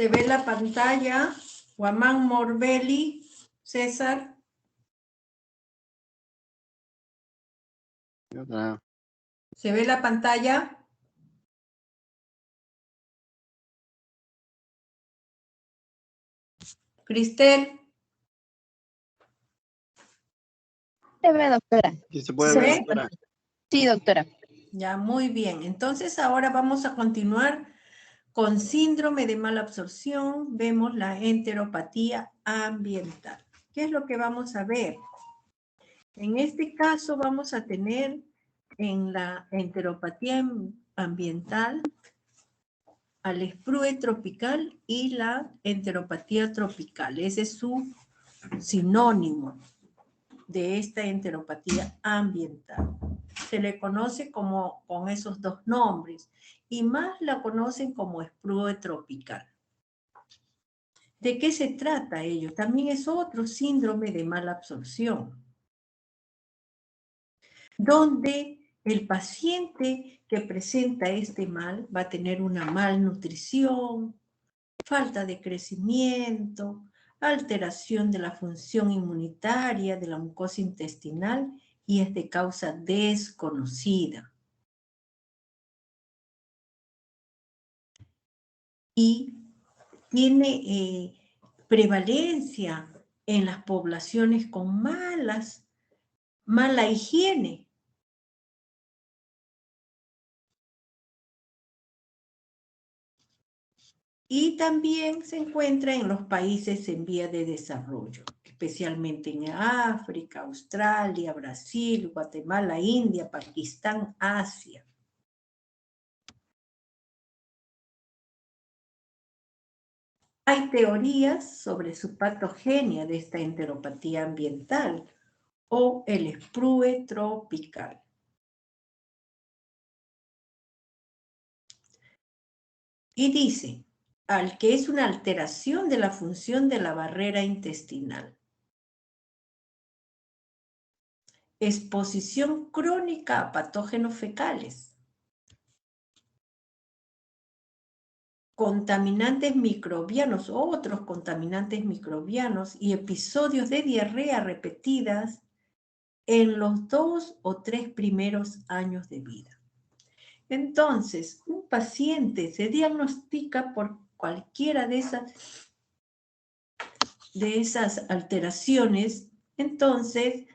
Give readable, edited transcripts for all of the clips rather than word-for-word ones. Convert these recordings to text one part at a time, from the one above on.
¿Se ve la pantalla? Guamán Morbelli, César. ¿Se ve la pantalla? Cristel. Se ve, doctora. Sí, se puede ver, doctora. Sí, doctora. Ya, muy bien. Entonces ahora vamos a continuar con síndrome de mala absorción. Vemos la enteropatía ambiental. ¿Qué es lo que vamos a ver? En este caso vamos a tener en la enteropatía ambiental al sprue tropical y la enteropatía tropical. Ese es su sinónimo de esta enteropatía ambiental. Se le conoce como con esos dos nombres y más la conocen como sprue tropical. ¿De qué se trata ello? También es otro síndrome de mala absorción, donde el paciente que presenta este mal va a tener una malnutrición, falta de crecimiento, alteración de la función inmunitaria de la mucosa intestinal y es de causa desconocida. Y tiene prevalencia en las poblaciones con mala higiene. Y también se encuentra en los países en vía de desarrollo, especialmente en África, Australia, Brasil, Guatemala, India, Pakistán, Asia. Hay teorías sobre su patogenia de esta enteropatía ambiental o el sprue tropical. Y dice, al que es una alteración de la función de la barrera intestinal. Exposición crónica a patógenos fecales. Contaminantes microbianos, otros contaminantes microbianos y episodios de diarrea repetidas en los 2 o 3 primeros años de vida. Entonces, un paciente se diagnostica por cualquiera de esas alteraciones, entonces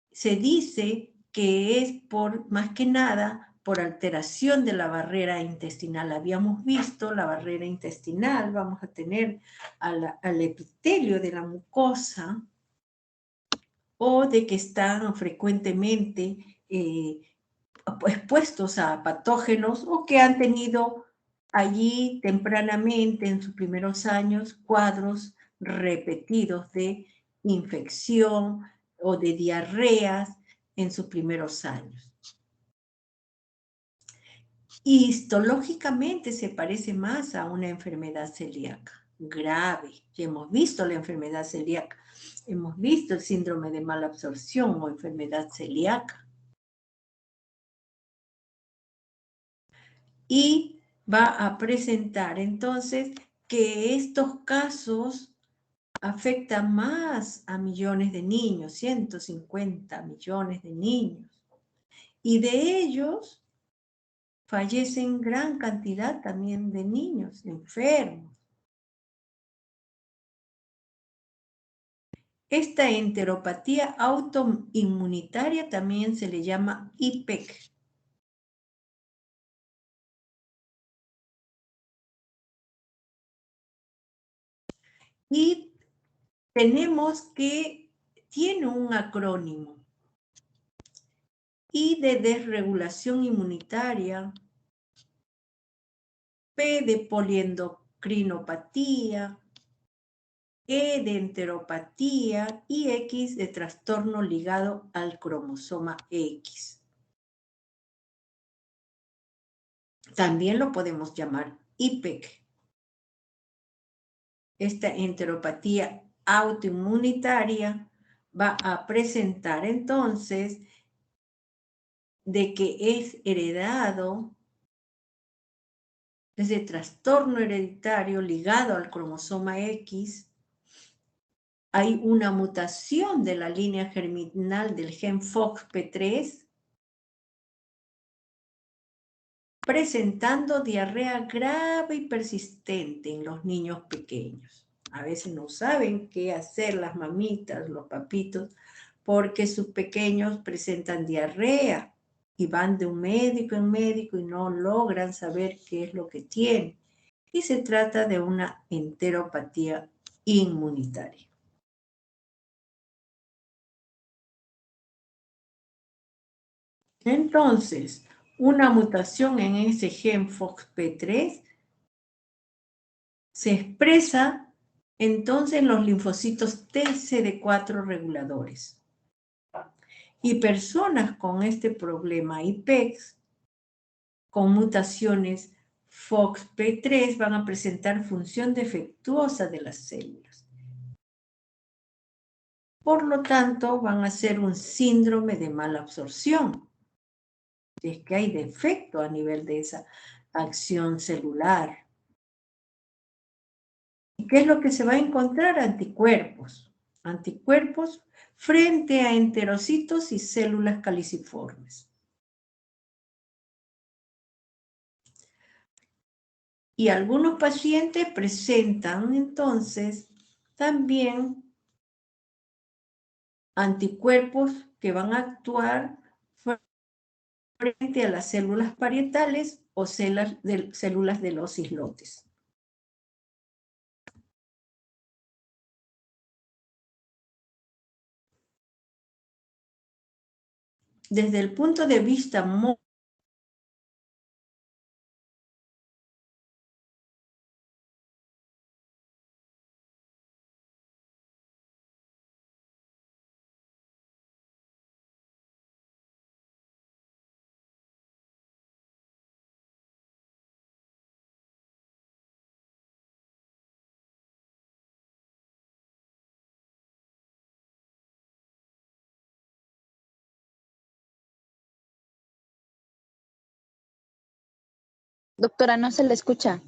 se dice que es más que nada por alteración de la barrera intestinal. Habíamos visto la barrera intestinal, vamos a tener al epitelio de la mucosa o de que están frecuentemente expuestos a patógenos o que han tenido allí tempranamente en sus primeros años cuadros repetidos de infección o de diarreas en sus primeros años. Histológicamente se parece más a una enfermedad celíaca grave. Ya hemos visto la enfermedad celíaca, hemos visto el síndrome de mala absorción o enfermedad celíaca. Y va a presentar entonces que estos casos afectan más a millones de niños, 150 millones de niños. Y de ellos fallecen gran cantidad también de niños enfermos. Esta enteropatía autoinmunitaria también se le llama IPEC. Y tenemos que tiene un acrónimo. I de desregulación inmunitaria, P de poliendocrinopatía, E de enteropatía y X de trastorno ligado al cromosoma X. También lo podemos llamar IPEC. Esta enteropatía autoinmunitaria va a presentar entonces de que es heredado ese trastorno hereditario ligado al cromosoma X, hay una mutación de la línea germinal del gen FOXP3, presentando diarrea grave y persistente en los niños pequeños. A veces no saben qué hacer las mamitas, los papitos, porque sus pequeños presentan diarrea y van de un médico en médico y no logran saber qué es lo que tienen. Y se trata de una enteropatía inmunitaria. Entonces, una mutación en ese gen FOXP3 se expresa entonces en los linfocitos TCD4 reguladores. Y personas con este problema IPEX, con mutaciones FOXP3, van a presentar función defectuosa de las células. Por lo tanto, van a ser un síndrome de mala absorción. Es que hay defecto a nivel de esa acción celular. ¿Y qué es lo que se va a encontrar? Anticuerpos. Anticuerpos frente a enterocitos y células caliciformes. Y algunos pacientes presentan entonces también anticuerpos que van a actuar frente a las células parietales o células de los islotes. Desde el punto de vista Doctora, no se le escucha.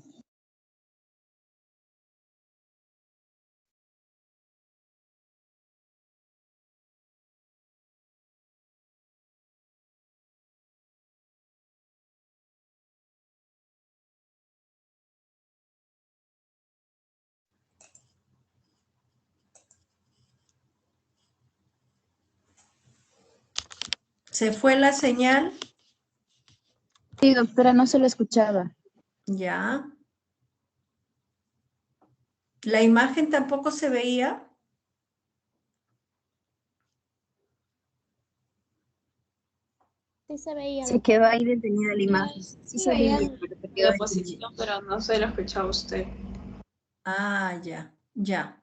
¿se fue la señal? Sí, doctora, no se le escuchaba. Ya. ¿La imagen tampoco se veía? Sí se veía. Se quedó ahí detenida la imagen. Sí se veía, pero se quedó Diapositiva, pero no se lo escuchaba usted. Ah, ya, ya.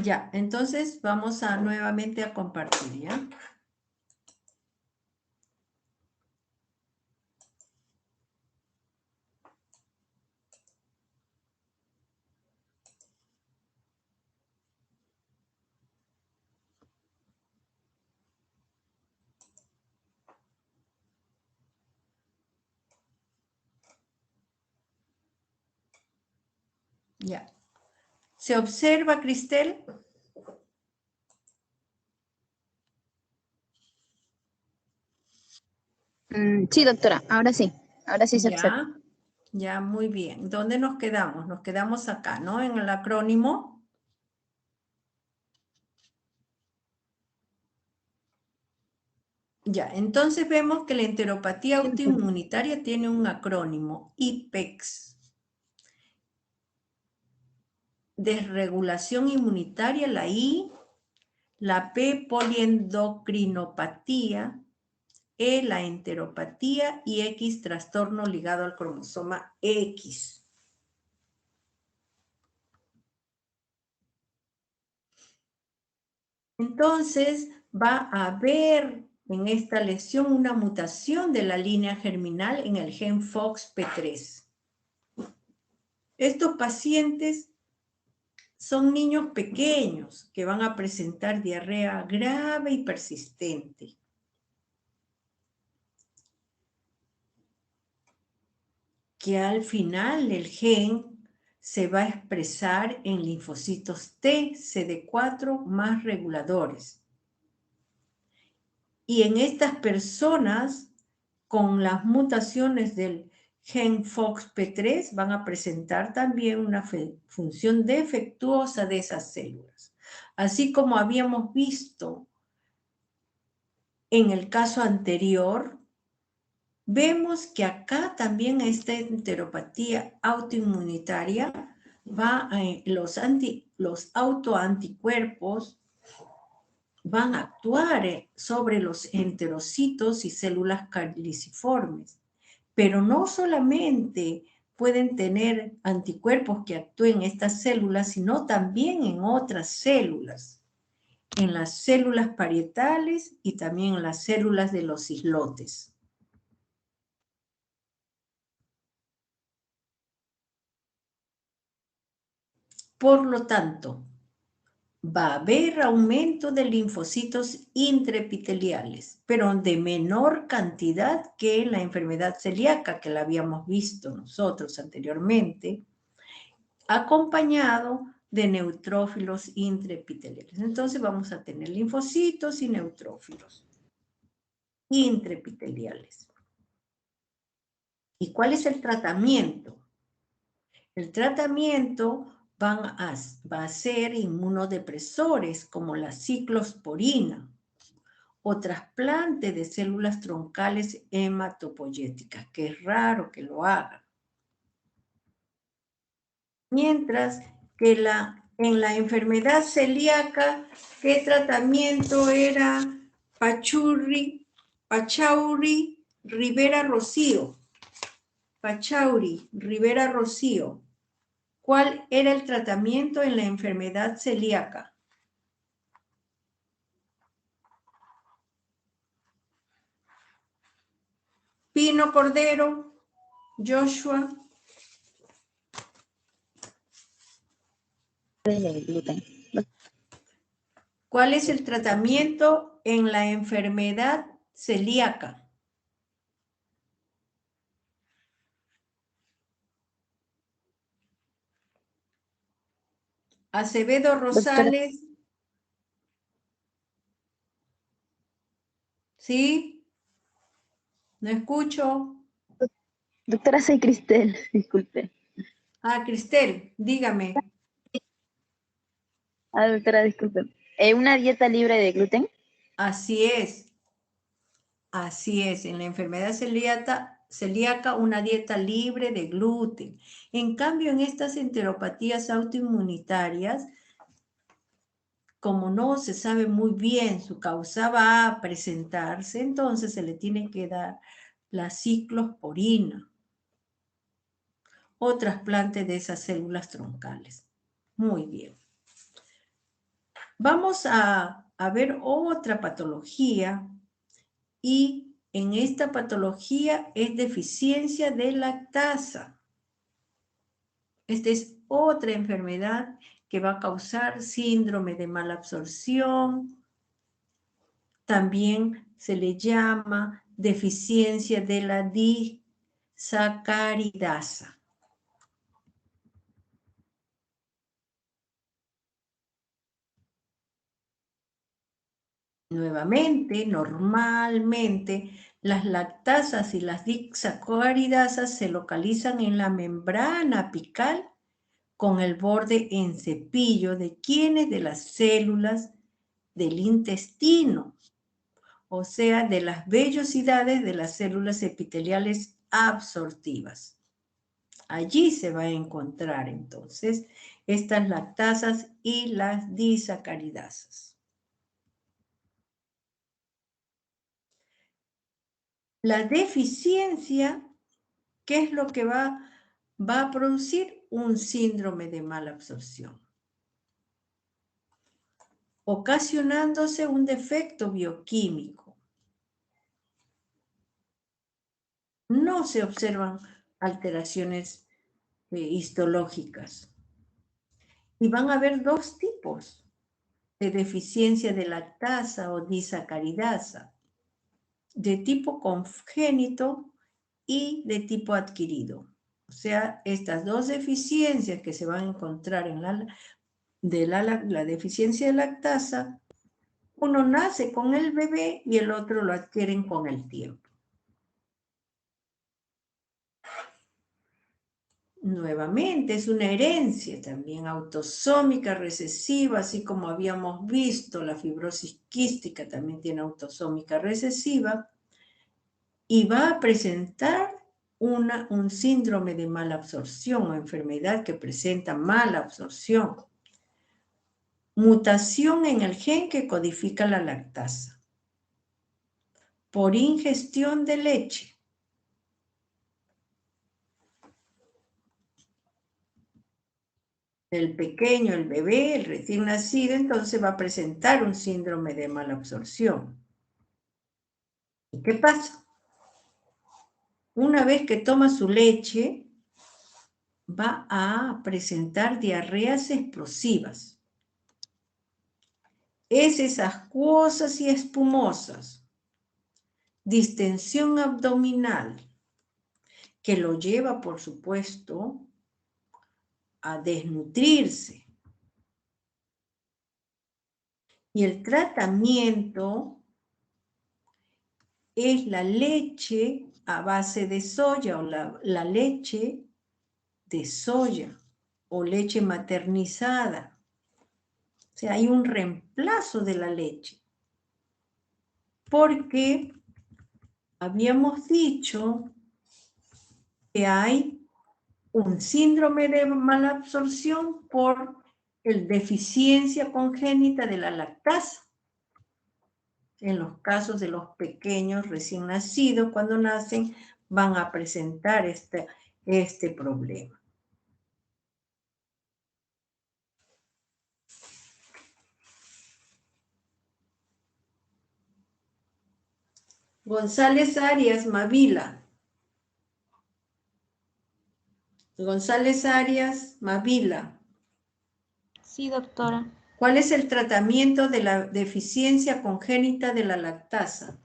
Ya, entonces vamos a nuevamente a compartir, ¿ya? Ya. ¿Se observa, Cristel? Sí, doctora, ahora sí se observa. Ya, ya, muy bien. ¿Dónde nos quedamos? Nos quedamos acá, ¿no? En el acrónimo. Ya, entonces vemos que la enteropatía autoinmunitaria tiene un acrónimo, IPEX. Desregulación inmunitaria, la I, la P, poliendocrinopatía, E, la enteropatía y X, trastorno ligado al cromosoma X. Entonces va a haber en esta lesión una mutación de la línea germinal en el gen FOXP3. Estos pacientes son niños pequeños que van a presentar diarrea grave y persistente. que al final el gen se va a expresar en linfocitos T, CD4 más reguladores. Y en estas personas, con las mutaciones del gen FOXP3, van a presentar también una función defectuosa de esas células. Así como habíamos visto en el caso anterior, vemos que acá también esta enteropatía autoinmunitaria los autoanticuerpos van a actuar sobre los enterocitos y células caliciformes. Pero no solamente pueden tener anticuerpos que actúen en estas células, sino también en otras células, en las células parietales y también en las células de los islotes. Por lo tanto, va a haber aumento de linfocitos intraepiteliales, pero de menor cantidad que en la enfermedad celíaca, que la habíamos visto nosotros anteriormente, acompañado de neutrófilos intraepiteliales. Entonces vamos a tener linfocitos y neutrófilos intraepiteliales. ¿Y cuál es el tratamiento? El tratamiento va a ser inmunodepresores como la ciclosporina o trasplante de células troncales hematopoyéticas, que es raro que lo hagan. Mientras que en la enfermedad celíaca, ¿qué tratamiento era? Pachauri, Rivera Rocío. Pachauri, Rivera Rocío. ¿Cuál era el tratamiento en la enfermedad celíaca? Pino Cordero, Joshua. El gluten. ¿Cuál es el tratamiento en la enfermedad celíaca? Acevedo Rosales. ¿Sí? No escucho. Doctora, soy Cristel, disculpe. Ah, Cristel, dígame. Ah, doctora, disculpe. ¿Una dieta libre de gluten? Así es. Así es. En la enfermedad celíaca, una dieta libre de gluten. En cambio, en estas enteropatías autoinmunitarias, como no se sabe muy bien su causa va a presentarse, entonces se le tiene que dar la ciclosporina o trasplante de esas células troncales. Muy bien. Vamos a ver otra patología y en esta patología es deficiencia de lactasa. Esta es otra enfermedad que va a causar síndrome de mala absorción. También se le llama deficiencia de la disacaridasa. Nuevamente, normalmente, las lactasas y las disacaridasas se localizan en la membrana apical con el borde en cepillo de quienes de las células del intestino, o sea, de las vellosidades de las células epiteliales absortivas. Allí se va a encontrar entonces estas lactasas y las disacaridasas. La deficiencia, ¿qué es lo que va a producir? Un síndrome de mala absorción, ocasionándose un defecto bioquímico. No se observan alteraciones histológicas. Y van a haber dos tipos de deficiencia de lactasa o disacaridasa, de tipo congénito y de tipo adquirido. O sea, estas dos deficiencias que se van a encontrar en la deficiencia de lactasa, uno nace con el bebé y el otro lo adquieren con el tiempo. Nuevamente, es una herencia también autosómica recesiva, así como habíamos visto, la fibrosis quística también tiene autosómica recesiva, y va a presentar un síndrome de mala absorción o enfermedad que presenta mala absorción. Mutación en el gen que codifica la lactasa. Por ingestión de leche. El pequeño, el bebé, el recién nacido, entonces va a presentar un síndrome de mala absorción. ¿Y qué pasa? Una vez que toma su leche, va a presentar diarreas explosivas. Heces acuosas y espumosas. Distensión abdominal, que lo lleva, por supuesto, a desnutrirse. Y el tratamiento es la leche a base de soya o la leche de soya o leche maternizada. O sea, hay un reemplazo de la leche. Porque habíamos dicho que hay un síndrome de mala absorción por deficiencia congénita de la lactasa. En los casos de los pequeños recién nacidos, cuando nacen, van a presentar este problema. González Arias Mavila. González Arias Mavila. Sí, doctora. ¿Cuál es el tratamiento de la deficiencia congénita de la lactasa?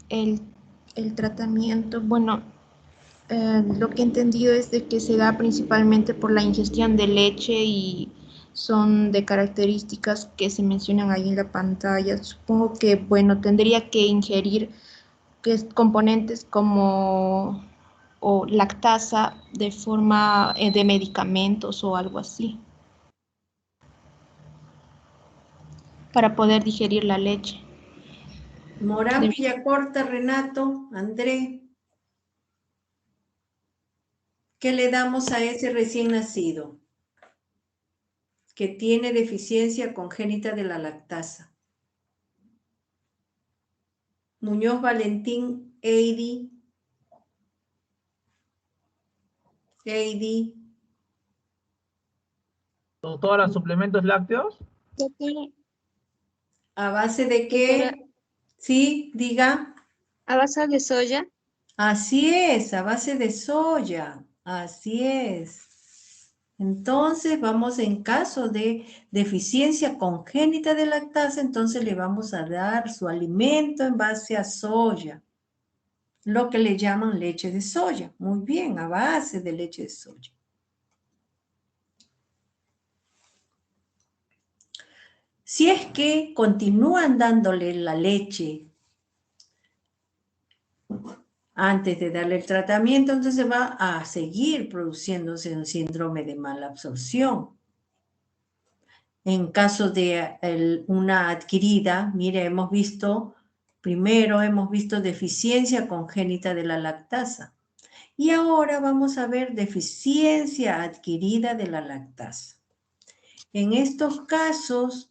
El tratamiento, bueno, lo que he entendido es de que se da principalmente por la ingestión de leche y son de características que se mencionan ahí en la pantalla. Supongo que, bueno, tendría que ingerir componentes como o lactasa de forma de medicamentos o algo así para poder digerir la leche. Morán Villacorta, Renato, André. ¿Qué le damos a ese recién nacido que tiene deficiencia congénita de la lactasa? Muñoz Valentín, Heidi. Heidi. Doctora, ¿suplementos lácteos? Doctora, ¿A base de qué? Sí, diga. ¿a base de soya? Así es, a base de soya. Así es. Entonces, vamos en caso de deficiencia congénita de lactasa, entonces le vamos a dar su alimento en base a soya. Lo que le llaman leche de soya. Muy bien, a base de leche de soya. Si es que continúan dándole la leche antes de darle el tratamiento, entonces va a seguir produciéndose un síndrome de mala absorción. En caso de una adquirida, mire, primero hemos visto deficiencia congénita de la lactasa. Y ahora vamos a ver deficiencia adquirida de la lactasa. En estos casos,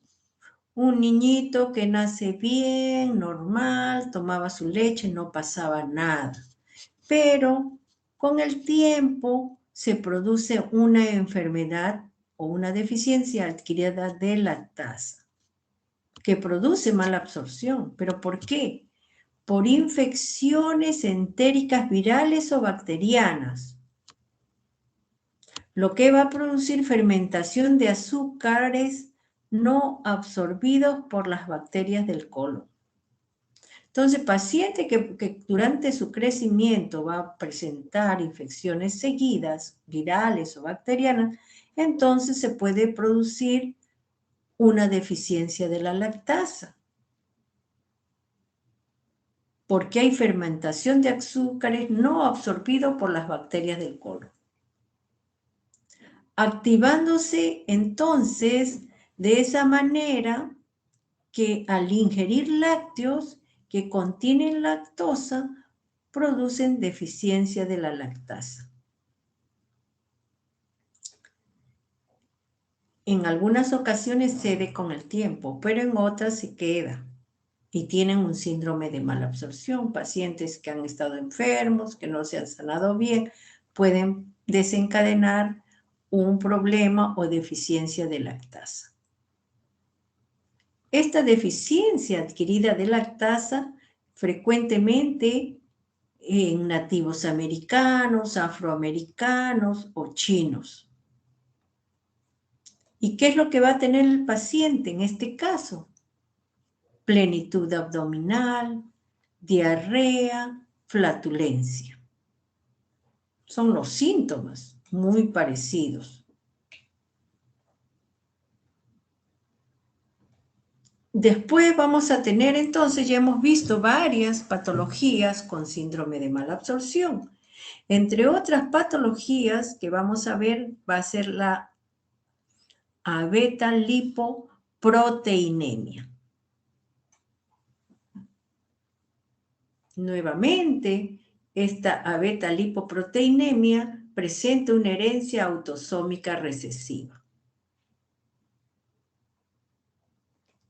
un niñito que nace bien, normal, tomaba su leche, no pasaba nada. Pero con el tiempo se produce una enfermedad o una deficiencia adquirida de lactasa que produce mala absorción. ¿Pero por qué? Por infecciones entéricas virales o bacterianas, lo que va a producir fermentación de azúcares no absorbidos por las bacterias del colon. Entonces, paciente que durante su crecimiento va a presentar infecciones seguidas, virales o bacterianas, entonces se puede producir una deficiencia de la lactasa. Porque hay fermentación de azúcares no absorbidos por las bacterias del colon. Activándose entonces de esa manera que al ingerir lácteos que contienen lactosa, producen deficiencia de la lactasa. En algunas ocasiones cede con el tiempo, pero en otras se queda y tienen un síndrome de malabsorción. Pacientes que han estado enfermos, que no se han sanado bien, pueden desencadenar un problema o deficiencia de lactasa. Esta deficiencia adquirida de lactasa frecuentemente en nativos americanos, afroamericanos o chinos. ¿Y qué es lo que va a tener el paciente en este caso? Plenitud abdominal, diarrea, flatulencia. Son los síntomas muy parecidos. Después vamos a tener entonces, ya hemos visto varias patologías con síndrome de malabsorción. Entre otras patologías que vamos a ver va a ser la abeta-lipoproteinemia. Nuevamente, esta abeta-lipoproteinemia presenta una herencia autosómica recesiva.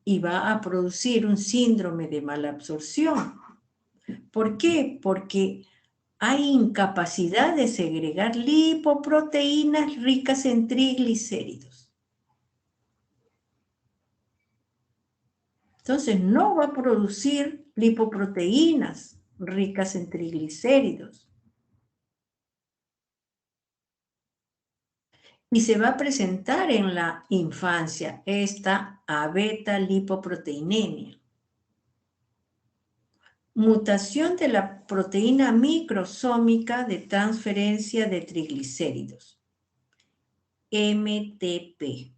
Y va a producir un síndrome de malabsorción. ¿Por qué? Porque hay incapacidad de segregar lipoproteínas ricas en triglicéridos. Entonces, no va a producir lipoproteínas ricas en triglicéridos. Y se va a presentar en la infancia esta abeta-lipoproteinemia. Mutación de la proteína microsómica de transferencia de triglicéridos, MTP,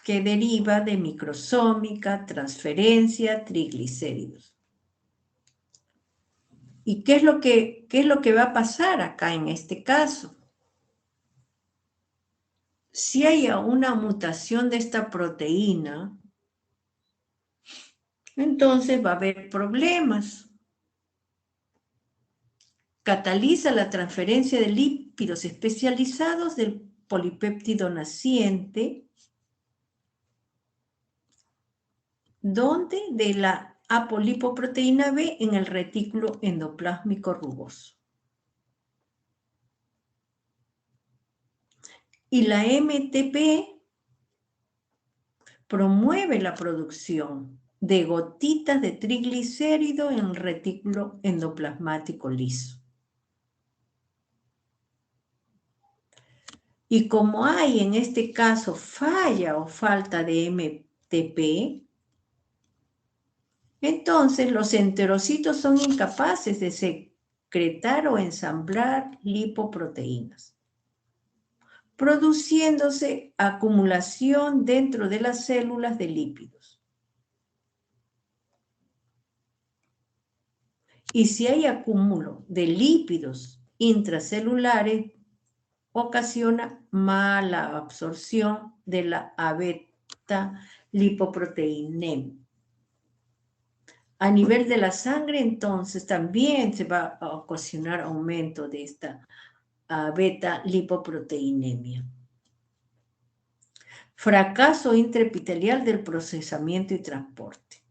que deriva de microsómica transferencia triglicéridos. ¿Y qué es lo que va a pasar acá en este caso? Si hay una mutación de esta proteína, entonces va a haber problemas. Cataliza la transferencia de lípidos especializados del polipéptido naciente, donde de la apolipoproteína B en el retículo endoplásmico rugoso. Y la MTP promueve la producción de gotitas de triglicérido en el retículo endoplasmático liso. Y como hay en este caso falla o falta de MTP, entonces los enterocitos son incapaces de secretar o ensamblar lipoproteínas, produciéndose acumulación dentro de las células de lípidos. Y si hay acúmulo de lípidos intracelulares, ocasiona mala absorción de la abeta-lipoproteinemia. A nivel de la sangre, entonces, también se va a ocasionar aumento de esta beta-lipoproteinemia. Fracaso intraepitelial del procesamiento y transporte.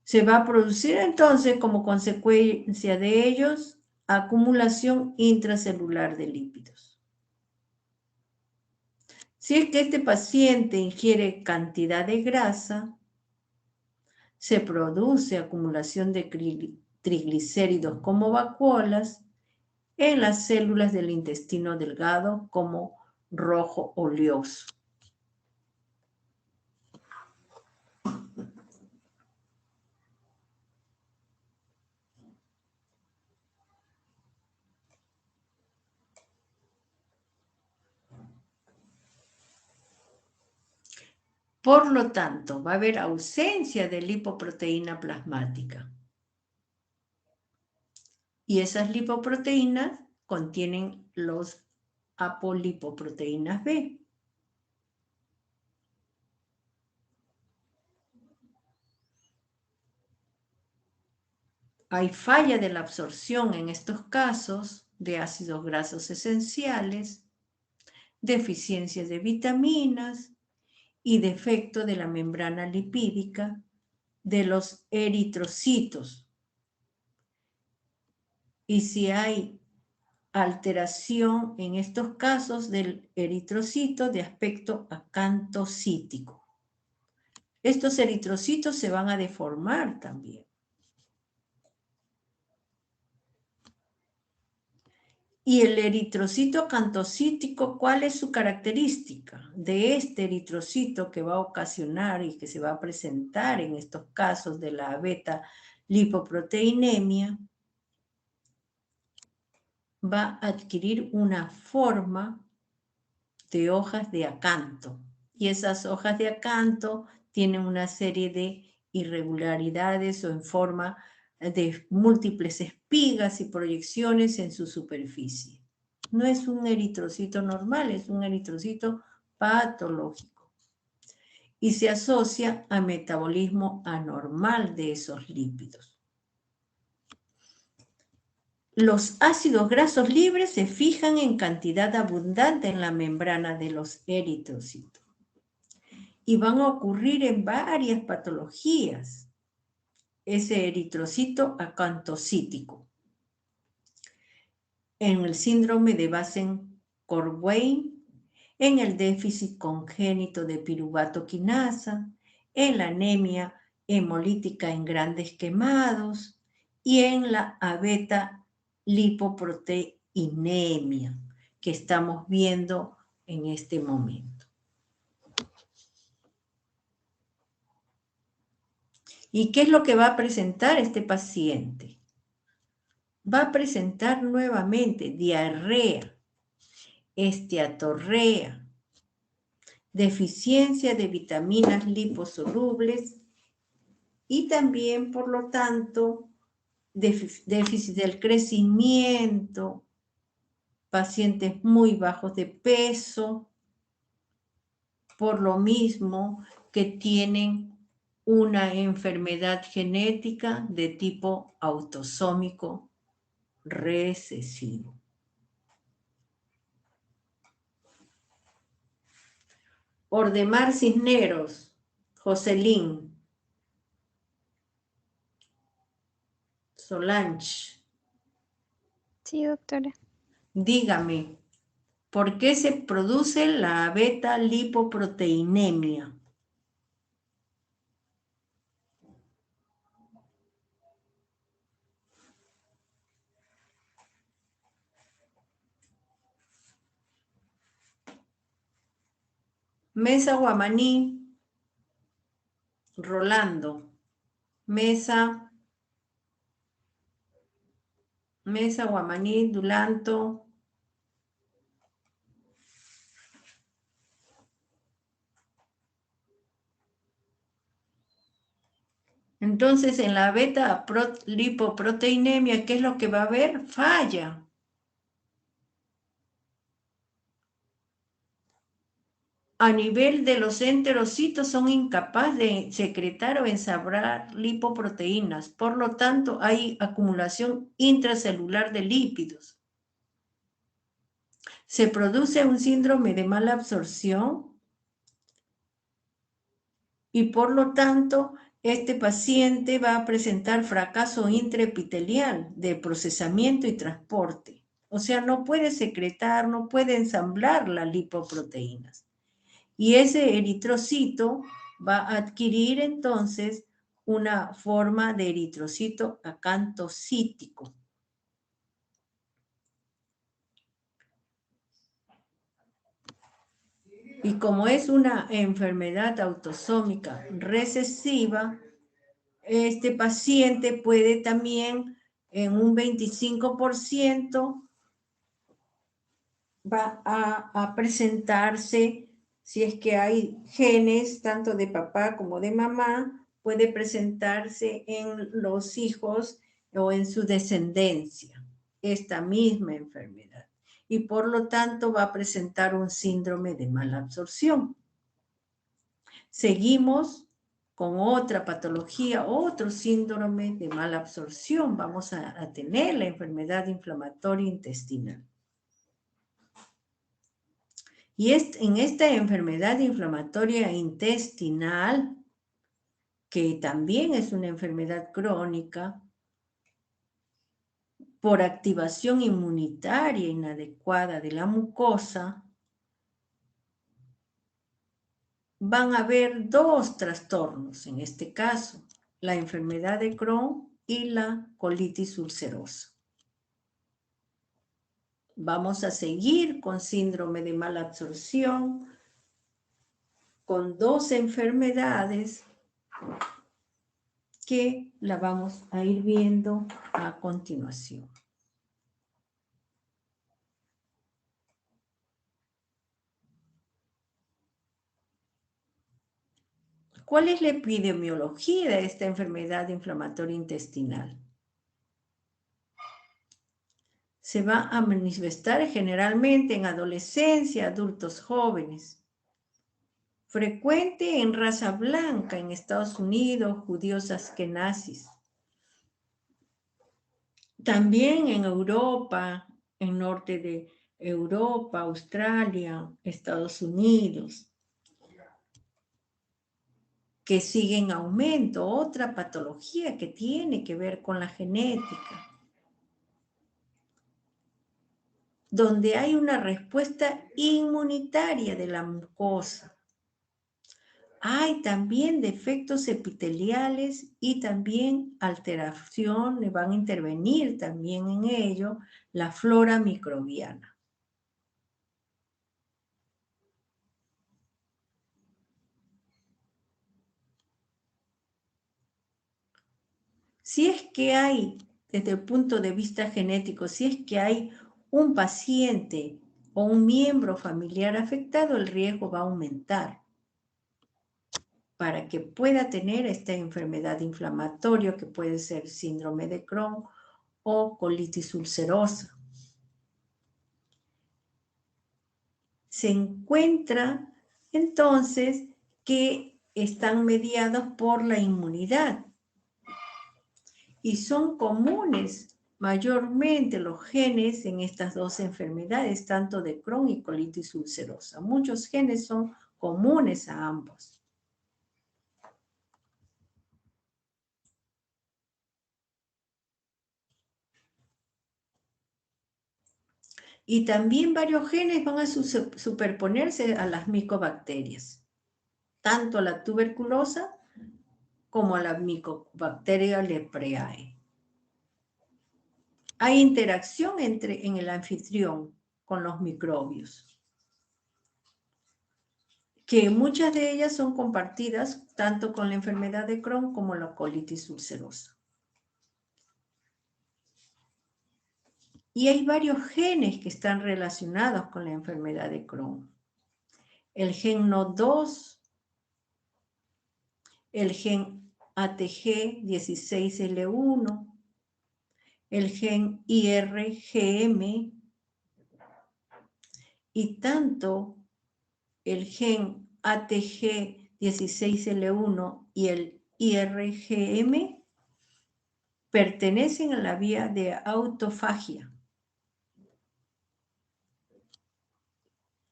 Se va a producir entonces, como consecuencia de ellos, acumulación intracelular de lípidos. Si es que este paciente ingiere cantidad de grasa, se produce acumulación de triglicéridos como vacuolas en las células del intestino delgado como rojo oleoso. Por lo tanto, va a haber ausencia de lipoproteína plasmática. Y esas lipoproteínas contienen los apolipoproteínas B. Hay falla de la absorción en estos casos de ácidos grasos esenciales, deficiencia de vitaminas y defecto de la membrana lipídica de los eritrocitos. Y si hay alteración en estos casos del eritrocito de aspecto acantocítico. Estos eritrocitos se van a deformar también. Y el eritrocito acantocítico, ¿cuál es su característica? De este eritrocito que va a ocasionar y que se va a presentar en estos casos de la beta lipoproteinemia, va a adquirir una forma de hojas de acanto. Y esas hojas de acanto tienen una serie de irregularidades o en forma de múltiples espigas y proyecciones en su superficie. No es un eritrocito normal, es un eritrocito patológico. Y se asocia a metabolismo anormal de esos lípidos. Los ácidos grasos libres se fijan en cantidad abundante en la membrana de los eritrocitos y van a ocurrir en varias patologías. Ese eritrocito acantocítico. En el síndrome de Basen-Corbijn, en el déficit congénito de piruvato quinasa, en la anemia hemolítica en grandes quemados y en la abeta lipoproteinemia que estamos viendo en este momento. ¿Y qué es lo que va a presentar este paciente? Va a presentar nuevamente diarrea, esteatorrea, deficiencia de vitaminas liposolubles y también, por lo tanto, déficit del crecimiento, pacientes muy bajos de peso, por lo mismo que tienen una enfermedad genética de tipo autosómico recesivo. Ordemar Cisneros, Jocelyn, Solange. Sí, doctora. Dígame, ¿por qué se produce la beta lipoproteinemia? Mesa Guamaní, Rolando. Mesa Guamaní, Dulanto. Entonces, en la beta lipoproteinemia, ¿qué es lo que va a haber? Falla. A nivel de los enterocitos son incapaces de secretar o ensamblar lipoproteínas. Por lo tanto, hay acumulación intracelular de lípidos. Se produce un síndrome de mala absorción y por lo tanto, este paciente va a presentar fracaso intraepitelial de procesamiento y transporte. O sea, no puede secretar, no puede ensamblar las lipoproteínas. Y ese eritrocito va a adquirir entonces una forma de eritrocito acantocítico. Y como es una enfermedad autosómica recesiva, este paciente puede también en un 25% va a presentarse, si es que hay genes tanto de papá como de mamá, puede presentarse en los hijos o en su descendencia, esta misma enfermedad. Y por lo tanto va a presentar un síndrome de mala absorción. Seguimos con otra patología, otro síndrome de mala absorción. Vamos a tener la enfermedad inflamatoria intestinal. Y en esta enfermedad inflamatoria intestinal, que también es una enfermedad crónica, por activación inmunitaria inadecuada de la mucosa, van a haber dos trastornos en este caso, la enfermedad de Crohn y la colitis ulcerosa. Vamos a seguir con síndrome de mala absorción, con dos enfermedades que la vamos a ir viendo a continuación. ¿Cuál es la epidemiología de esta enfermedad inflamatoria intestinal? Se va a manifestar generalmente en adolescencia, adultos jóvenes. Frecuente en raza blanca en Estados Unidos, judíos askenazis. También en Europa, en norte de Europa, Australia, Estados Unidos, que sigue en aumento, otra patología que tiene que ver con la genética, donde hay una respuesta inmunitaria de la mucosa. Hay también defectos epiteliales y también alteración, le van a intervenir también en ello la flora microbiana. Si es que hay, desde el punto de vista genético, si es que hay un paciente o un miembro familiar afectado, el riesgo va a aumentar para que pueda tener esta enfermedad inflamatoria que puede ser síndrome de Crohn o colitis ulcerosa. Se encuentra entonces que están mediados por la inmunidad y son comunes mayormente los genes en estas dos enfermedades, tanto de Crohn y colitis ulcerosa. Muchos genes son comunes a ambos. Y también varios genes van a superponerse a las micobacterias, tanto a la tuberculosa como a la Mycobacteria leprae. Hay interacción en el anfitrión con los microbios, que muchas de ellas son compartidas tanto con la enfermedad de Crohn como la colitis ulcerosa. Y hay varios genes que están relacionados con la enfermedad de Crohn. El gen NOD2, el gen ATG16L1, el gen IRGM, y tanto el gen ATG16L1 y el IRGM pertenecen a la vía de autofagia.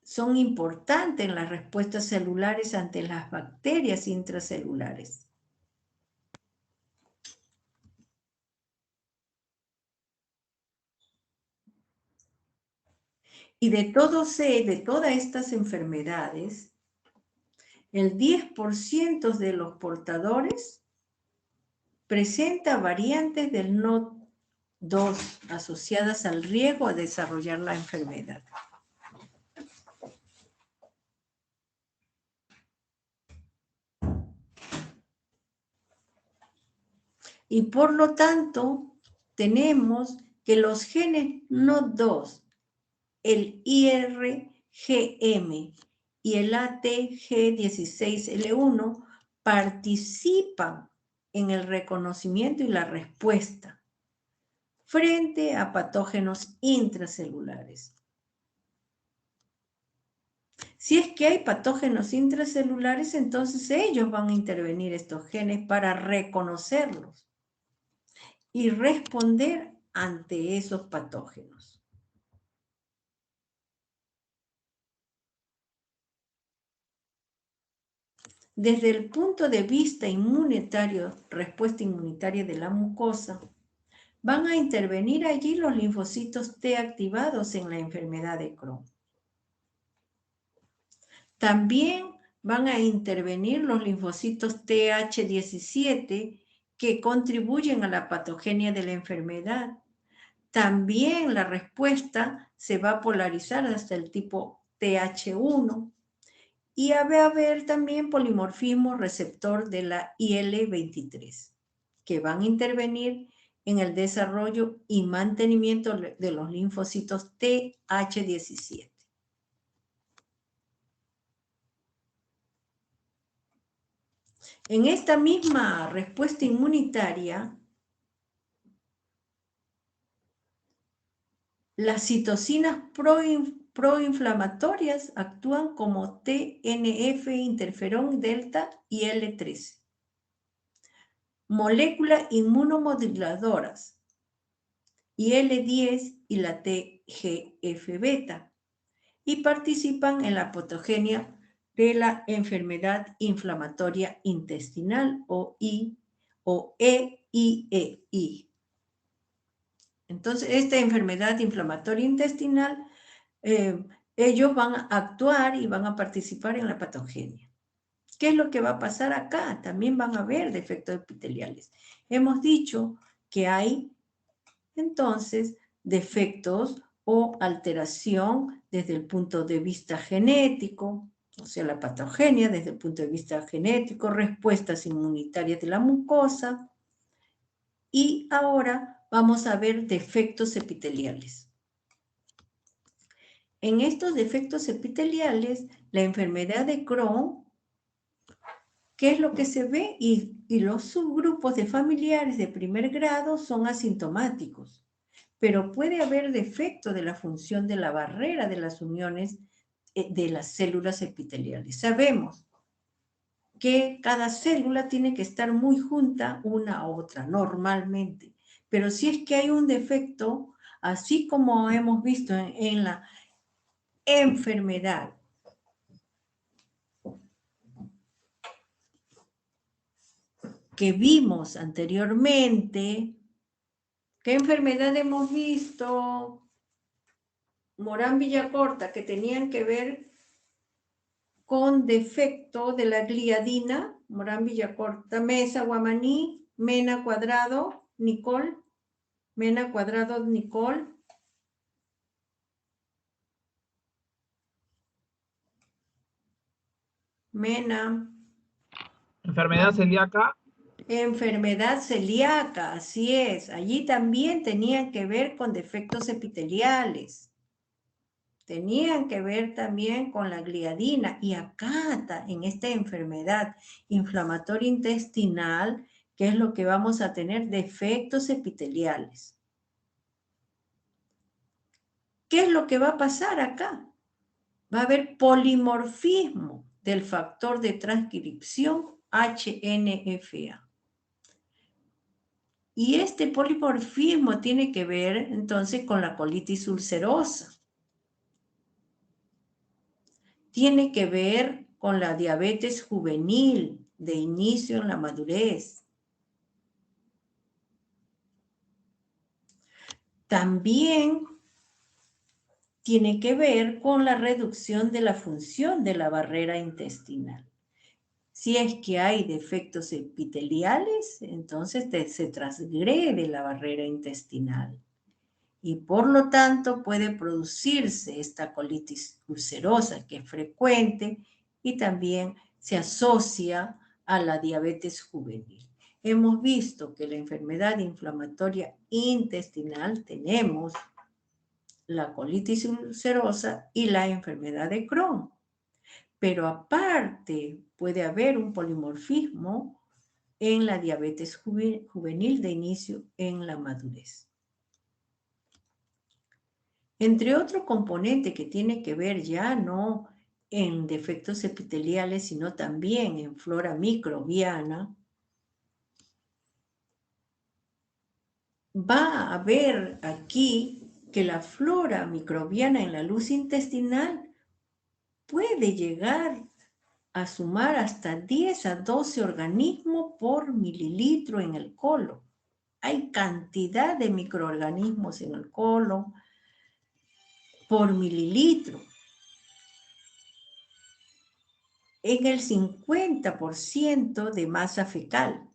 Son importantes en las respuestas celulares ante las bacterias intracelulares. Y de todas estas enfermedades, el 10% de los portadores presenta variantes del NOD2 asociadas al riesgo de desarrollar la enfermedad. Y por lo tanto, tenemos que los genes NOD2, el IRGM y el ATG16L1 participan en el reconocimiento y la respuesta frente a patógenos intracelulares. Si es que hay patógenos intracelulares, entonces ellos van a intervenir estos genes para reconocerlos y responder ante esos patógenos. Desde el punto de vista inmunitario, respuesta inmunitaria de la mucosa, van a intervenir allí los linfocitos T activados en la enfermedad de Crohn. También van a intervenir los linfocitos TH17 que contribuyen a la patogenia de la enfermedad. También la respuesta se va a polarizar hasta el tipo TH1 y va a haber también polimorfismo receptor de la IL-23 que van a intervenir en el desarrollo y mantenimiento de los linfocitos TH17. En esta misma respuesta inmunitaria, las citocinas proinflamatorias actúan como TNF, interferón delta y L13. Moléculas inmunomoduladoras, IL-10 y la TGF-beta, y participan en la patogenia de la enfermedad inflamatoria intestinal o EIEI. Entonces, esta enfermedad inflamatoria intestinal, ellos van a actuar y van a participar en la patogenia. ¿Qué es lo que va a pasar acá? También van a haber defectos epiteliales. Hemos dicho que hay, entonces, defectos o alteración desde el punto de vista genético, o sea, la patogenia desde el punto de vista genético, respuestas inmunitarias de la mucosa, y ahora vamos a ver defectos epiteliales. En estos defectos epiteliales, la enfermedad de Crohn, ¿qué es lo que se ve? Y los subgrupos de familiares de primer grado son asintomáticos, pero puede haber defecto de la función de la barrera de las uniones de las células epiteliales. Sabemos que cada célula tiene que estar muy junta una a otra, normalmente. Pero si es que hay un defecto, así como hemos visto en la enfermedad que vimos anteriormente, ¿qué enfermedad hemos visto? Morán Villacorta, que tenían que ver con defecto de la gliadina, Morán Villacorta, Mesa, Guamaní, Mena Cuadrado, Nicole, Mena Cuadrado, Nicole. Mena. Enfermedad celíaca. Enfermedad celíaca, así es. Allí también tenían que ver con defectos epiteliales. Tenían que ver también con la gliadina. Y acá, en esta enfermedad inflamatoria intestinal, ¿qué es lo que vamos a tener? Defectos epiteliales. ¿Qué es lo que va a pasar acá? Va a haber polimorfismo del factor de transcripción HNFA. Y este polimorfismo tiene que ver entonces con la colitis ulcerosa. Tiene que ver con la diabetes juvenil de inicio en la madurez. También tiene que ver con la reducción de la función de la barrera intestinal. Si es que hay defectos epiteliales, entonces se transgrede la barrera intestinal. Y por lo tanto puede producirse esta colitis ulcerosa que es frecuente y también se asocia a la diabetes juvenil. hemos visto que la enfermedad inflamatoria intestinal tenemos la colitis ulcerosa y la enfermedad de Crohn. Pero aparte puede haber un polimorfismo en la diabetes juvenil de inicio en la madurez. Entre otro componente que tiene que ver ya no en defectos epiteliales, sino también en flora microbiana, va a ver aquí que la flora microbiana en la luz intestinal puede llegar a sumar hasta 10 a 12 organismos por mililitro en el colon. Hay cantidad de microorganismos en el colon por mililitro. En el 50% de masa fecal.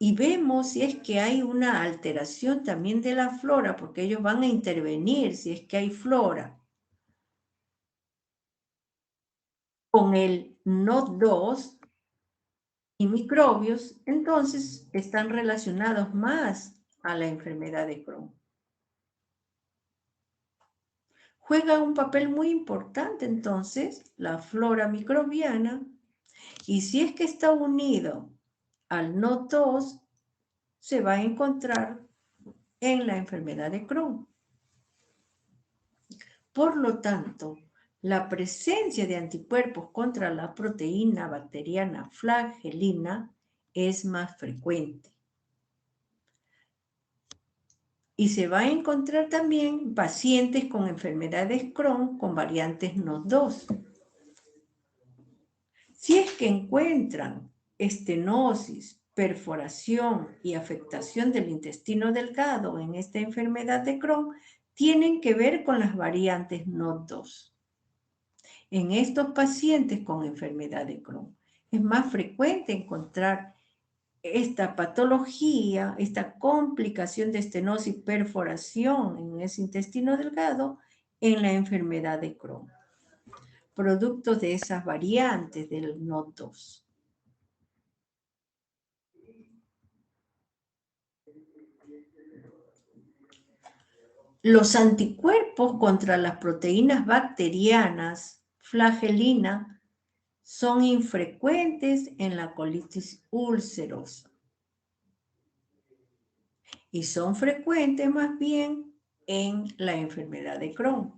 Y vemos si es que hay una alteración también de la flora, porque ellos van a intervenir si es que hay flora con el NOD2 y microbios, entonces están relacionados más a la enfermedad de Crohn. Juega un papel muy importante entonces la flora microbiana, y si es que está unido al NOD2, se va a encontrar en la enfermedad de Crohn. Por lo tanto, la presencia de anticuerpos contra la proteína bacteriana flagelina es más frecuente. Y se va a encontrar también pacientes con enfermedades Crohn con variantes NOD2. Si es que encuentran estenosis, perforación y afectación del intestino delgado en esta enfermedad de Crohn, tienen que ver con las variantes NOD2. En estos pacientes con enfermedad de Crohn es más frecuente encontrar esta patología, esta complicación de estenosis, perforación en ese intestino delgado en la enfermedad de Crohn, producto de esas variantes del NOD2. Los anticuerpos contra las proteínas bacterianas flagelina son infrecuentes en la colitis ulcerosa y son frecuentes más bien en la enfermedad de Crohn.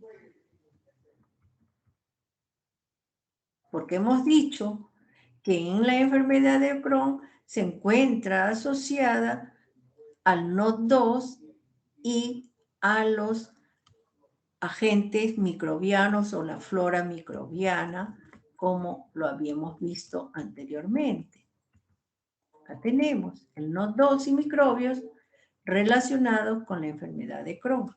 Porque hemos dicho que en la enfermedad de Crohn se encuentra asociada al NOD2 y a los agentes microbianos o la flora microbiana, como lo habíamos visto anteriormente. Acá tenemos el NOD2 y microbios relacionados con la enfermedad de Crohn.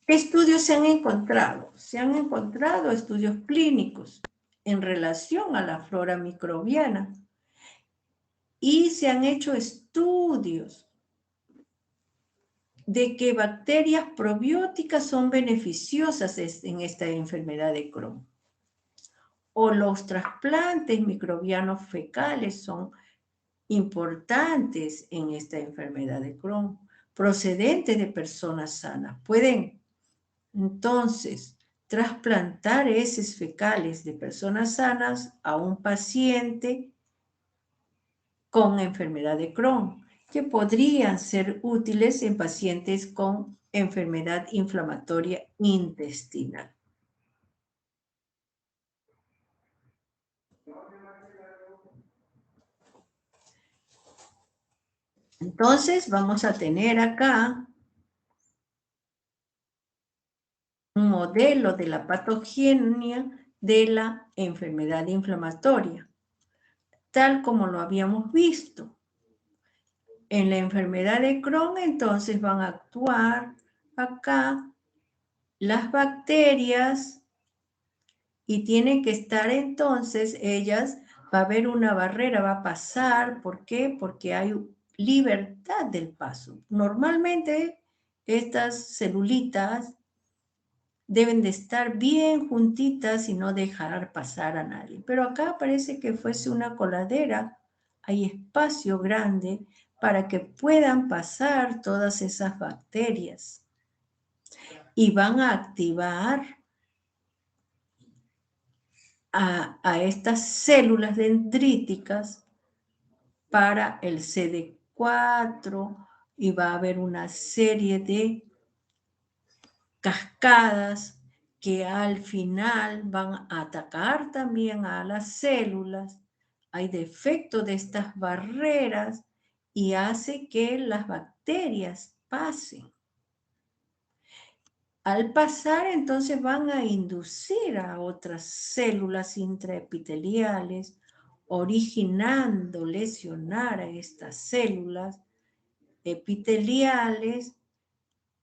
¿Qué estudios se han encontrado? Se han encontrado estudios clínicos en relación a la flora microbiana y se han hecho estudios de que bacterias probióticas son beneficiosas en esta enfermedad de Crohn. O los trasplantes microbianos fecales son importantes en esta enfermedad de Crohn, procedentes de personas sanas. Pueden entonces trasplantar heces fecales de personas sanas a un paciente con enfermedad de Crohn, que podrían ser útiles en pacientes con enfermedad inflamatoria intestinal. Entonces vamos a tener acá un modelo de la patogenia de la enfermedad inflamatoria, tal como lo habíamos visto. En la enfermedad de Crohn, entonces van a actuar acá las bacterias y tienen que estar entonces ellas, va a haber una barrera, va a pasar. ¿Por qué? Porque hay libertad del paso. Normalmente estas celulitas deben de estar bien juntitas y no dejar pasar a nadie. Pero acá parece que fuese una coladera, hay espacio grande para que puedan pasar todas esas bacterias y van a activar a estas células dendríticas para el CD4 y va a haber una serie de cascadas que al final van a atacar también a las células. Hay defecto de estas barreras y hace que las bacterias pasen. Al pasar, entonces van a inducir a otras células intraepiteliales, originando lesionar a estas células epiteliales,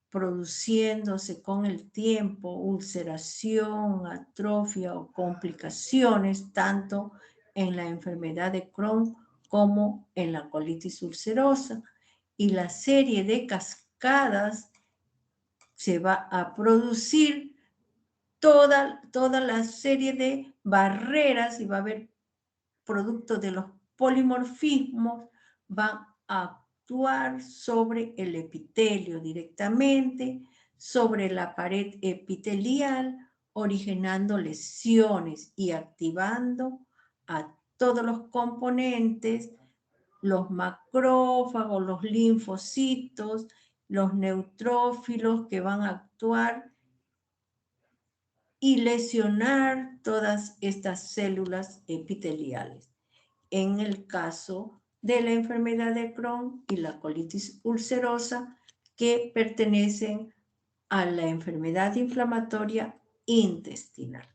produciéndose con el tiempo ulceración, atrofia o complicaciones, tanto en la enfermedad de Crohn como en la colitis ulcerosa. Y la serie de cascadas se va a producir toda la serie de barreras y va a haber producto de los polimorfismos, van a actuar sobre el epitelio directamente, sobre la pared epitelial, originando lesiones y activando a todos los componentes, los macrófagos, los linfocitos, los neutrófilos que van a actuar y lesionar todas estas células epiteliales. En el caso de la enfermedad de Crohn y la colitis ulcerosa, que pertenecen a la enfermedad inflamatoria intestinal.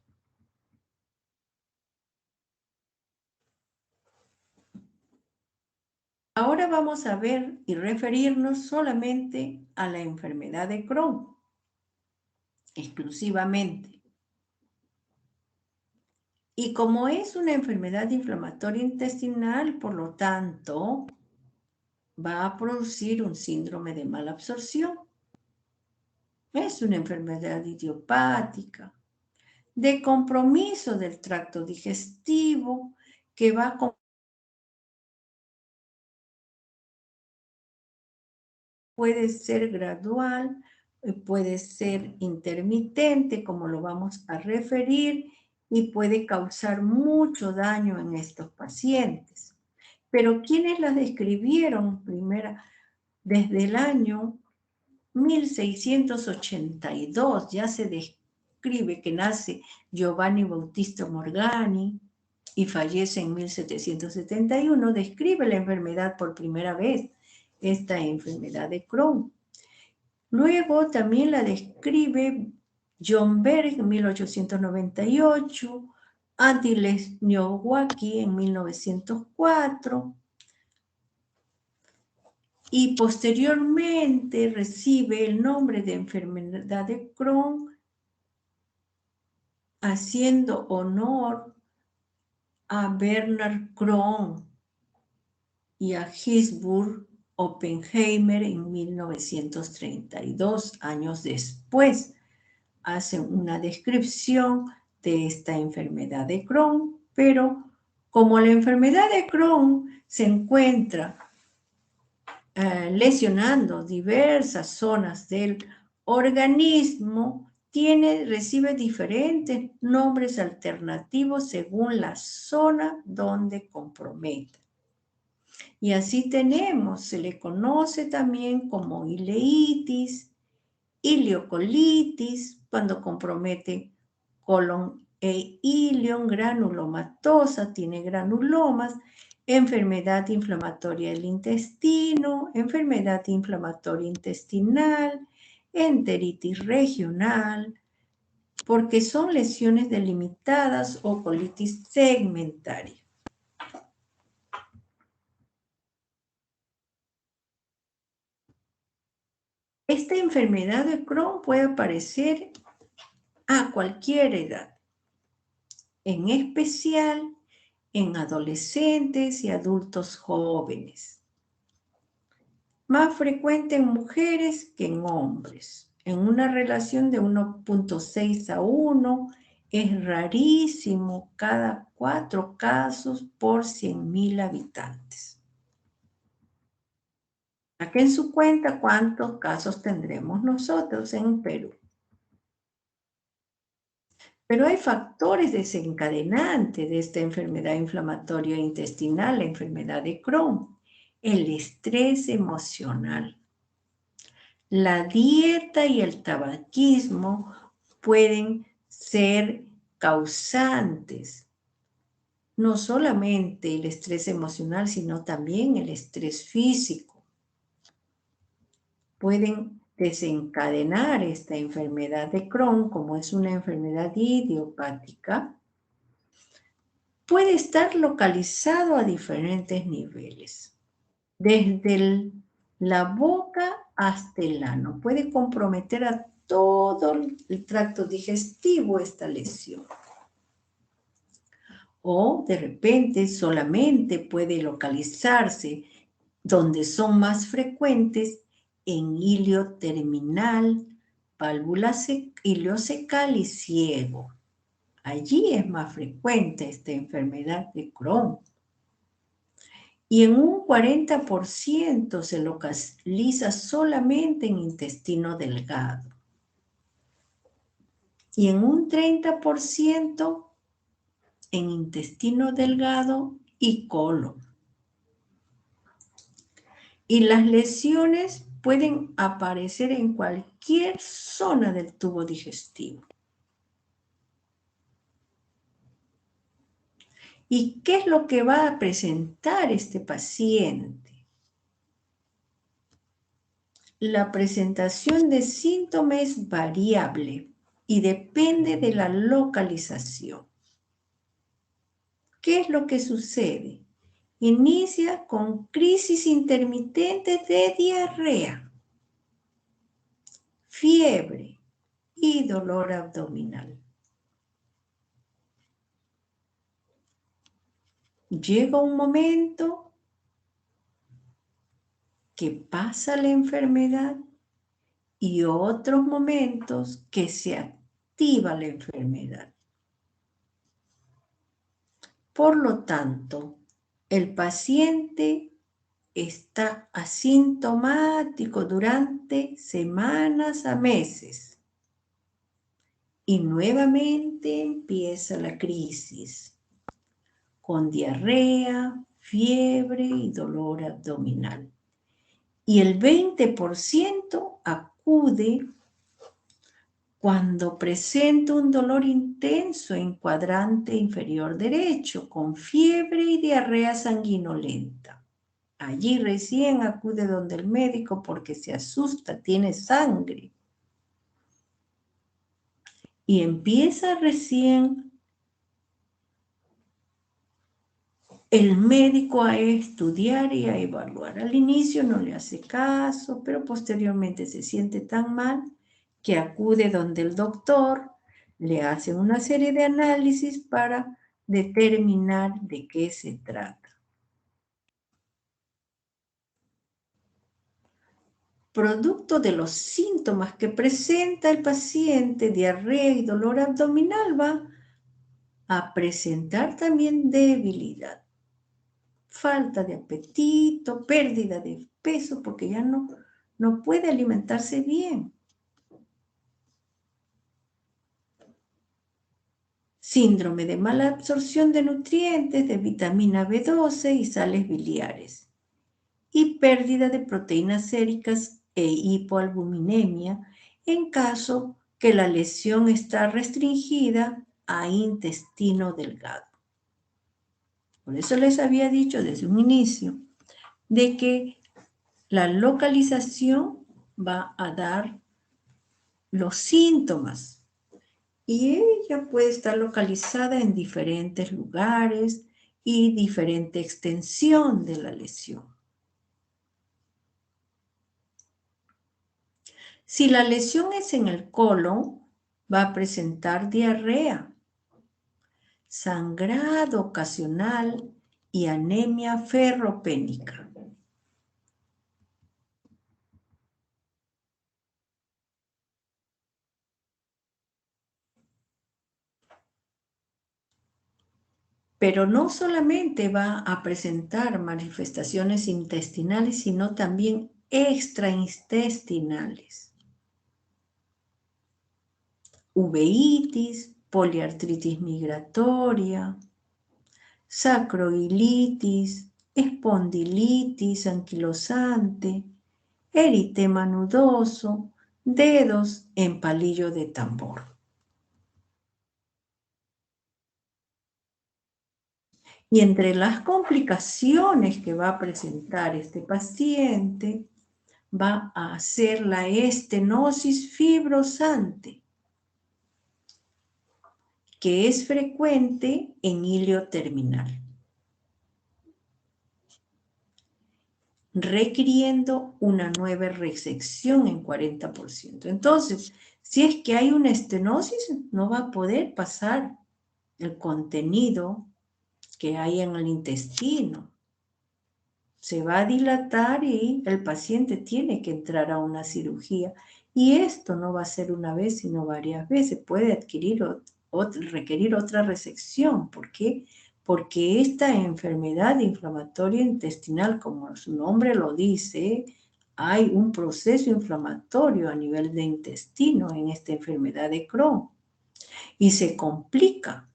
Ahora vamos a ver y referirnos solamente a la enfermedad de Crohn, exclusivamente. Y como es una enfermedad inflamatoria intestinal, por lo tanto, va a producir un síndrome de mala absorción. Es una enfermedad idiopática, de compromiso del tracto digestivo, que va a puede ser gradual, puede ser intermitente, como lo vamos a referir, y puede causar mucho daño en estos pacientes. Pero ¿quiénes las describieron primera? Desde el año 1682 ya se describe que nace Giovanni Battista Morgani y fallece en 1771, describe la enfermedad por primera vez, esta enfermedad de Crohn. Luego también la describe John Berg en 1898, Andy Lesniowski en 1904, y posteriormente recibe el nombre de enfermedad de Crohn, haciendo honor a Bernard Crohn y a Gisburg Oppenheimer en 1932, años después. Hacen una descripción de esta enfermedad de Crohn, pero como la enfermedad de Crohn se encuentra lesionando diversas zonas del organismo, recibe diferentes nombres alternativos según la zona donde compromete. Y así se le conoce también como ileitis, ileocolitis, cuando compromete colon e ilion, granulomatosa, tiene granulomas, enfermedad inflamatoria del intestino, enfermedad inflamatoria intestinal, enteritis regional, porque son lesiones delimitadas o colitis segmentaria. Esta enfermedad de Crohn puede aparecer a cualquier edad, en especial en adolescentes y adultos jóvenes. Más frecuente en mujeres que en hombres. En una relación de 1.6 a 1, es rarísimo, cada 4 casos por 100.000 habitantes. Saquen su cuenta cuántos casos tendremos nosotros en Perú. Pero hay factores desencadenantes de esta enfermedad inflamatoria intestinal, la enfermedad de Crohn. El estrés emocional. La dieta y el tabaquismo pueden ser causantes. No solamente el estrés emocional, sino también el estrés físico. Pueden desencadenar esta enfermedad de Crohn, como es una enfermedad idiopática. Puede estar localizado a diferentes niveles, desde la boca hasta el ano. Puede comprometer a todo el tracto digestivo esta lesión. O de repente solamente puede localizarse donde son más frecuentes en hilo terminal, válvula ileocecal y ciego. Allí es más frecuente esta enfermedad de Crohn. Y en un 40% se localiza solamente en intestino delgado. Y en un 30% en intestino delgado y colon. Y las lesiones pueden aparecer en cualquier zona del tubo digestivo. ¿Y qué es lo que va a presentar este paciente? La presentación de síntomas es variable y depende de la localización. ¿Qué es lo que sucede? Inicia con crisis intermitentes de diarrea, fiebre y dolor abdominal. Llega un momento que pasa la enfermedad y otros momentos que se activa la enfermedad. Por lo tanto, el paciente está asintomático durante semanas a meses y nuevamente empieza la crisis con diarrea, fiebre y dolor abdominal. Y el 20% acude cuando presenta un dolor intenso en cuadrante inferior derecho, con fiebre y diarrea sanguinolenta. Allí recién acude donde el médico porque se asusta, tiene sangre. Y empieza recién el médico a estudiar y a evaluar. Al inicio no le hace caso, pero posteriormente se siente tan mal que acude donde el doctor, le hace una serie de análisis para determinar de qué se trata. Producto de los síntomas que presenta el paciente, diarrea y dolor abdominal, va a presentar también debilidad, falta de apetito, pérdida de peso, porque ya no puede alimentarse bien. Síndrome de mala absorción de nutrientes, de vitamina B12 y sales biliares. Y pérdida de proteínas séricas e hipoalbuminemia en caso que la lesión está restringida a intestino delgado. Por eso les había dicho desde un inicio de que la localización va a dar los síntomas y ella puede estar localizada en diferentes lugares y diferente extensión de la lesión. Si la lesión es en el colon, va a presentar diarrea, sangrado ocasional y anemia ferropénica. Pero no solamente va a presentar manifestaciones intestinales, sino también extraintestinales. Uveitis, poliartritis migratoria, sacroilitis, espondilitis anquilosante, eritema nudoso, dedos en palillo de tambor. Y entre las complicaciones que va a presentar este paciente, va a ser la estenosis fibrosante, que es frecuente en hilo terminal, requiriendo una nueva resección en 40%. Entonces, si es que hay una estenosis, no va a poder pasar el contenido que hay en el intestino. Se va a dilatar y el paciente tiene que entrar a una cirugía. Y esto no va a ser una vez, sino varias veces. Puede requerir otra resección. ¿Por qué? Porque esta enfermedad inflamatoria intestinal, como su nombre lo dice, hay un proceso inflamatorio a nivel de intestino en esta enfermedad de Crohn. Y se complica.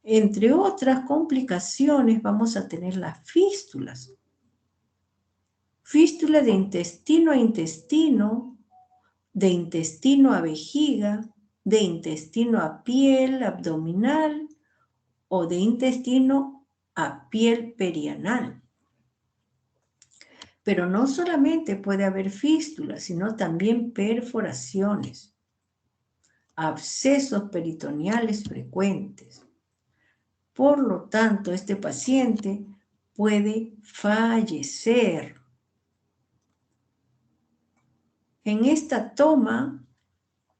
Entre otras complicaciones vamos a tener las fístulas. Fístula de intestino a intestino, de intestino a vejiga, de intestino a piel abdominal o de intestino a piel perianal. Pero no solamente puede haber fístulas, sino también perforaciones, abscesos peritoneales frecuentes. Por lo tanto, este paciente puede fallecer. En esta toma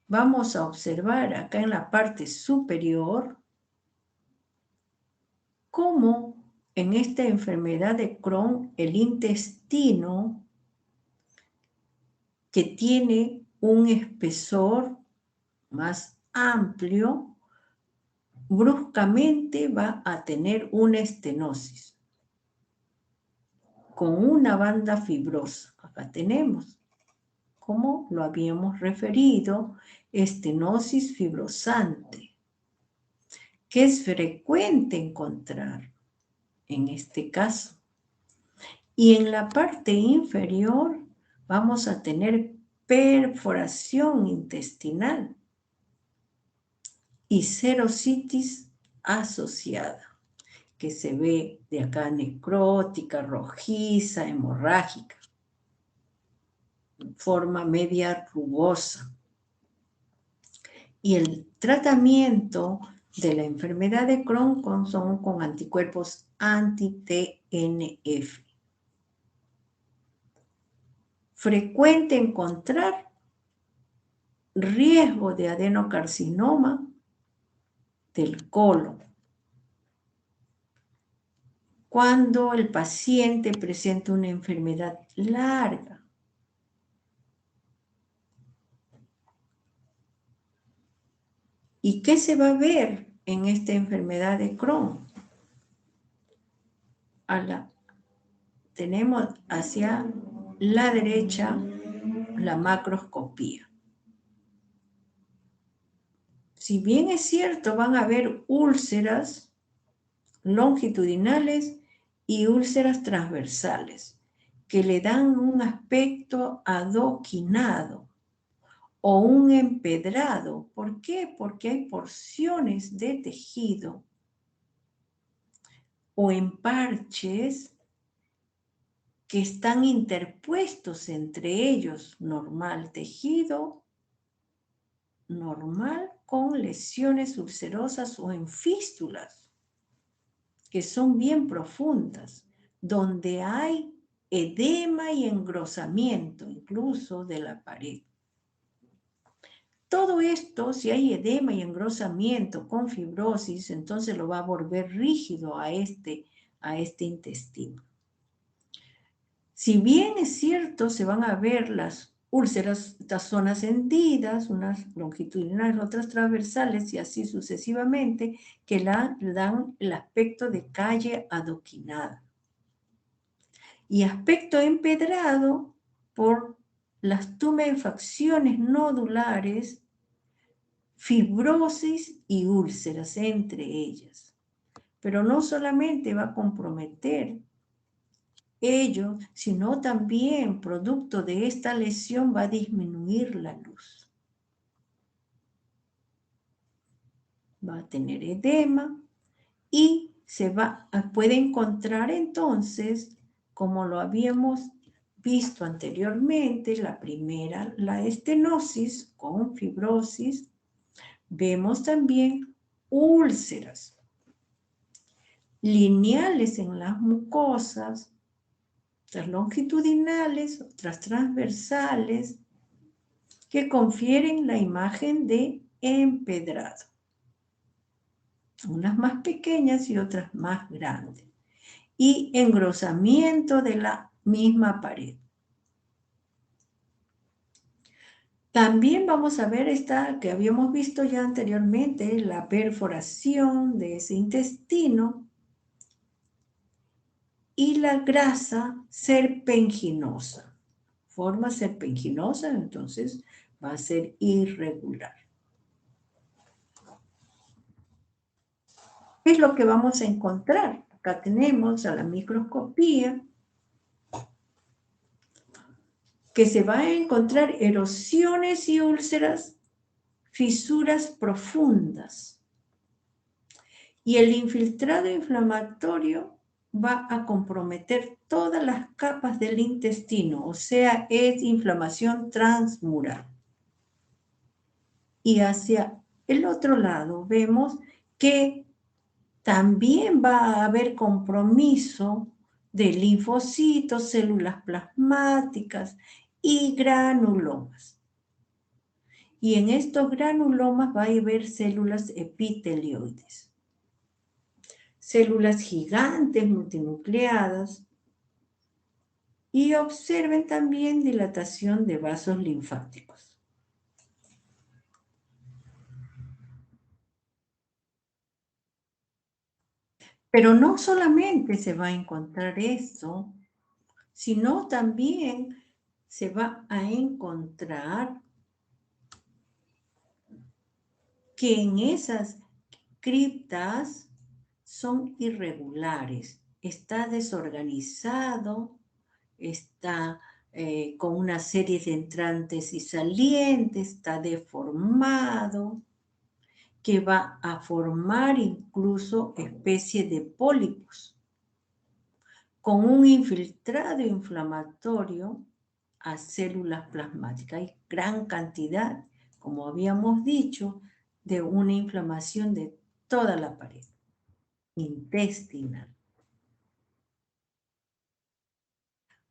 vamos a observar acá en la parte superior cómo en esta enfermedad de Crohn el intestino, que tiene un espesor más amplio, bruscamente va a tener una estenosis con una banda fibrosa. Acá tenemos, como lo habíamos referido, estenosis fibrosante, que es frecuente encontrar en este caso. Y en la parte inferior vamos a tener perforación intestinal y serositis asociada, que se ve de acá necrótica, rojiza, hemorrágica, en forma media rugosa. Y el tratamiento de la enfermedad de Crohn son con anticuerpos anti-TNF. Frecuente encontrar riesgo de adenocarcinoma del colon cuando el paciente presenta una enfermedad larga. ¿Y qué se va a ver en esta enfermedad de Crohn? Tenemos hacia la derecha la macroscopía. Si bien es cierto, van a haber úlceras longitudinales y úlceras transversales que le dan un aspecto adoquinado o un empedrado. ¿Por qué? Porque hay porciones de tejido o emparches que están interpuestos entre ellos, normal tejido, normal con lesiones ulcerosas o en fístulas, que son bien profundas, donde hay edema y engrosamiento incluso de la pared. Todo esto, si hay edema y engrosamiento con fibrosis, entonces lo va a volver rígido a este intestino. Si bien es cierto, se van a ver las úlceras, estas zonas hendidas, unas longitudinales, otras transversales y así sucesivamente, que le dan el aspecto de calle adoquinada. Y aspecto empedrado por las tumefacciones nodulares, fibrosis y úlceras entre ellas. Pero no solamente va a comprometer ello, sino también producto de esta lesión va a disminuir la luz. Va a tener edema y puede encontrar entonces, como lo habíamos visto anteriormente, la primera, la estenosis con fibrosis. Vemos también úlceras lineales en las mucosas, otras longitudinales, otras transversales, que confieren la imagen de empedrado. Unas más pequeñas y otras más grandes. Y engrosamiento de la misma pared. También vamos a ver esta que habíamos visto ya anteriormente, la perforación de ese intestino y la grasa serpenginosa. Forma serpenginosa, entonces va a ser irregular. ¿Qué es lo que vamos a encontrar? Acá tenemos a la microscopía que se va a encontrar erosiones y úlceras, fisuras profundas. Y el infiltrado inflamatorio va a comprometer todas las capas del intestino, o sea, es inflamación transmural. Y hacia el otro lado vemos que también va a haber compromiso de linfocitos, células plasmáticas y granulomas. Y en estos granulomas va a haber células epitelioides. Células gigantes multinucleadas. Y observen también dilatación de vasos linfáticos. Pero no solamente se va a encontrar esto, sino también se va a encontrar que en esas criptas son irregulares, está desorganizado, está con una serie de entrantes y salientes, está deformado, que va a formar incluso especie de pólipos, con un infiltrado inflamatorio a células plasmáticas. Hay gran cantidad, como habíamos dicho, de una inflamación de toda la pared intestinal.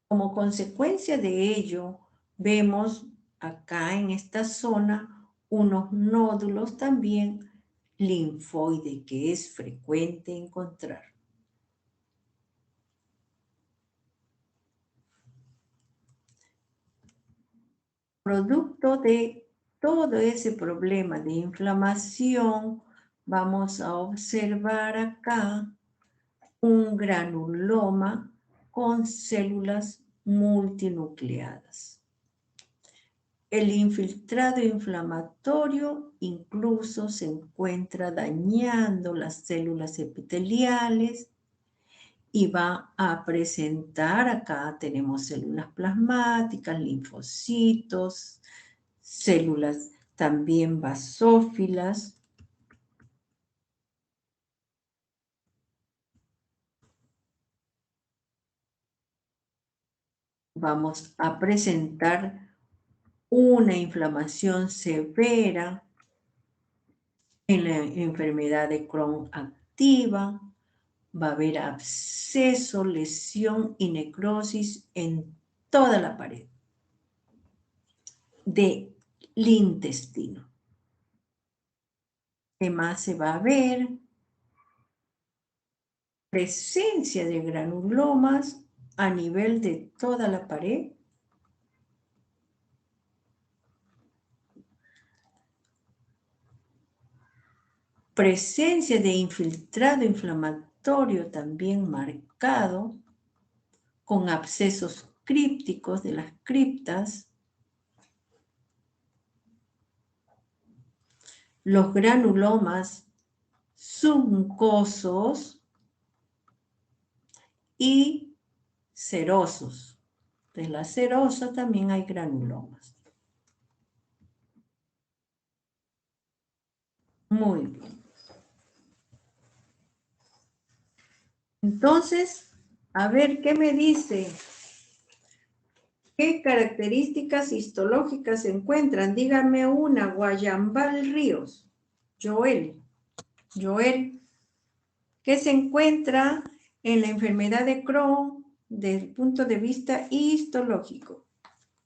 Como consecuencia de ello, vemos acá en esta zona unos nódulos también linfoide que es frecuente encontrar. Producto de todo ese problema de inflamación, vamos a observar acá un granuloma con células multinucleadas. El infiltrado inflamatorio incluso se encuentra dañando las células epiteliales y va a presentar, acá tenemos células plasmáticas, linfocitos, células también basófilas. Vamos a presentar una inflamación severa en la enfermedad de Crohn activa. Va a haber absceso, lesión y necrosis en toda la pared del intestino. Además se va a ver presencia de granulomas a nivel de toda la pared presencia de infiltrado inflamatorio también marcado, con abscesos crípticos de las criptas, los granulomas submucosos y serosos. De la serosa también hay granulomas. Muy bien. Entonces, a ver, ¿qué me dice? ¿Qué características histológicas se encuentran? Dígame una, Guayambal Ríos. Joel, ¿qué se encuentra en la enfermedad de Crohn desde el punto de vista histológico?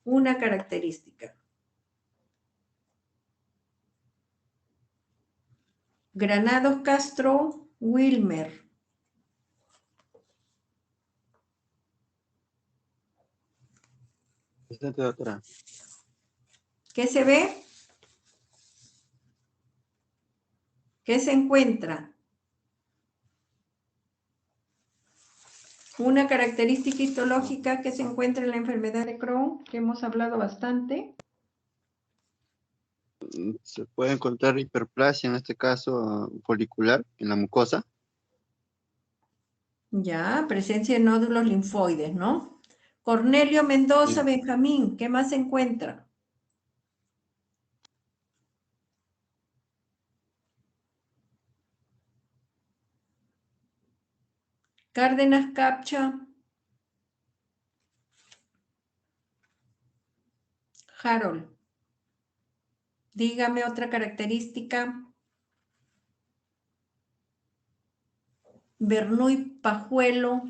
Una característica. Granados Castro Wilmer. Presente, doctora. ¿Qué se ve? ¿Qué se encuentra? Una característica histológica que se encuentra en la enfermedad de Crohn, que hemos hablado bastante. Se puede encontrar hiperplasia, en este caso folicular, en la mucosa. Ya, presencia de nódulos linfoides, ¿no? Cornelio Mendoza Sí. Benjamín, ¿qué más se encuentra? Cárdenas Capcha. Harold. Dígame otra característica. Bernuy Pajuelo.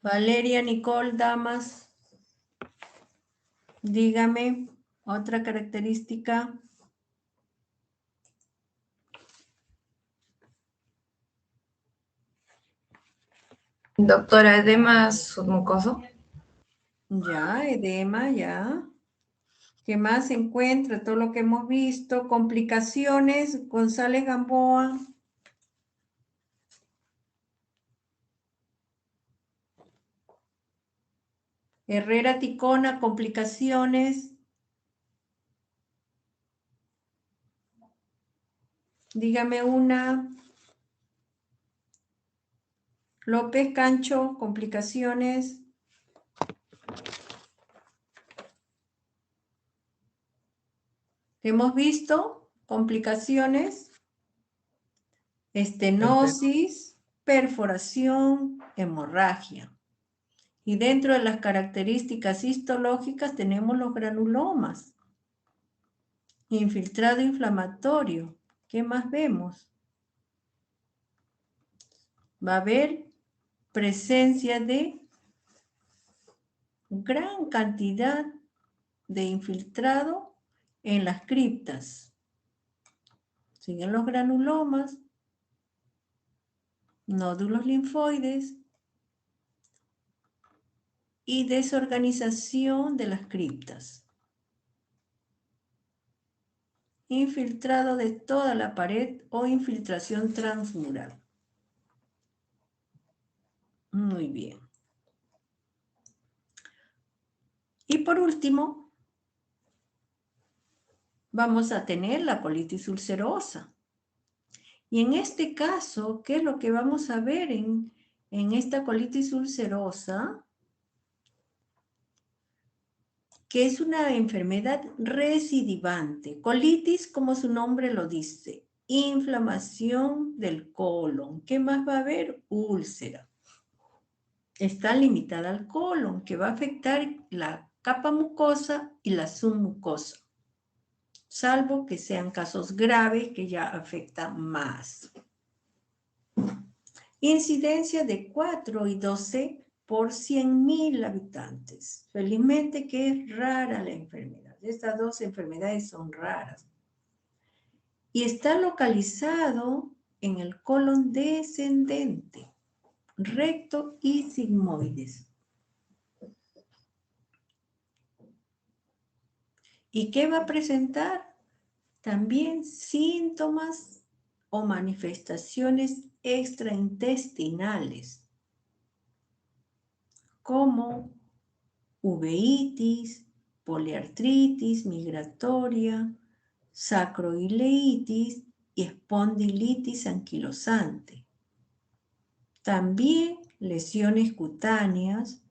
Valeria Nicole Damas. Dígame otra característica. Doctora, edema submucoso. Ya, edema, ya. ¿Qué más se encuentra? Todo lo que hemos visto. Complicaciones, González Gamboa. Herrera Ticona, complicaciones. Dígame una. López Cancho, complicaciones. Hemos visto complicaciones, estenosis, perforación, hemorragia. Y dentro de las características histológicas tenemos los granulomas. Infiltrado inflamatorio. ¿Qué más vemos? Va a haber presencia de gran cantidad de infiltrado en las criptas. Siguen los granulomas, nódulos linfoides y desorganización de las criptas. Infiltrado de toda la pared o infiltración transmural. Muy bien. Y por último, vamos a tener la colitis ulcerosa. Y en este caso, ¿qué es lo que vamos a ver en esta colitis ulcerosa? Que es una enfermedad recidivante. Colitis, como su nombre lo dice, inflamación del colon. ¿Qué más va a haber? Úlcera. Está limitada al colon, que va a afectar la capa mucosa y la submucosa, salvo que sean casos graves que ya afectan más. Incidencia de 4 y 12 por 100.000 habitantes. Felizmente que es rara la enfermedad. Estas dos enfermedades son raras. Y está localizado en el colon descendente. recto y sigmoides. ¿Y qué va a presentar? También síntomas o manifestaciones extraintestinales, como uveitis, poliartritis migratoria, sacroileitis y espondilitis anquilosante. También lesiones cutáneas,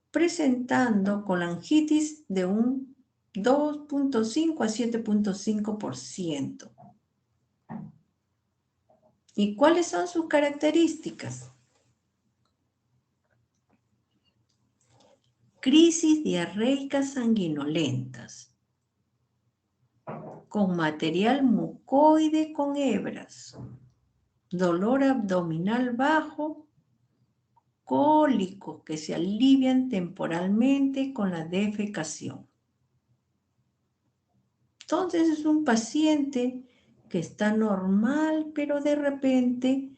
presentando colangitis de un 2.5 a 7.5%. ¿Y cuáles son sus características? Crisis diarreicas sanguinolentas, con material mucoide con hebras, dolor abdominal bajo, cólicos que se alivian temporalmente con la defecación. Entonces es un paciente que está normal, pero de repente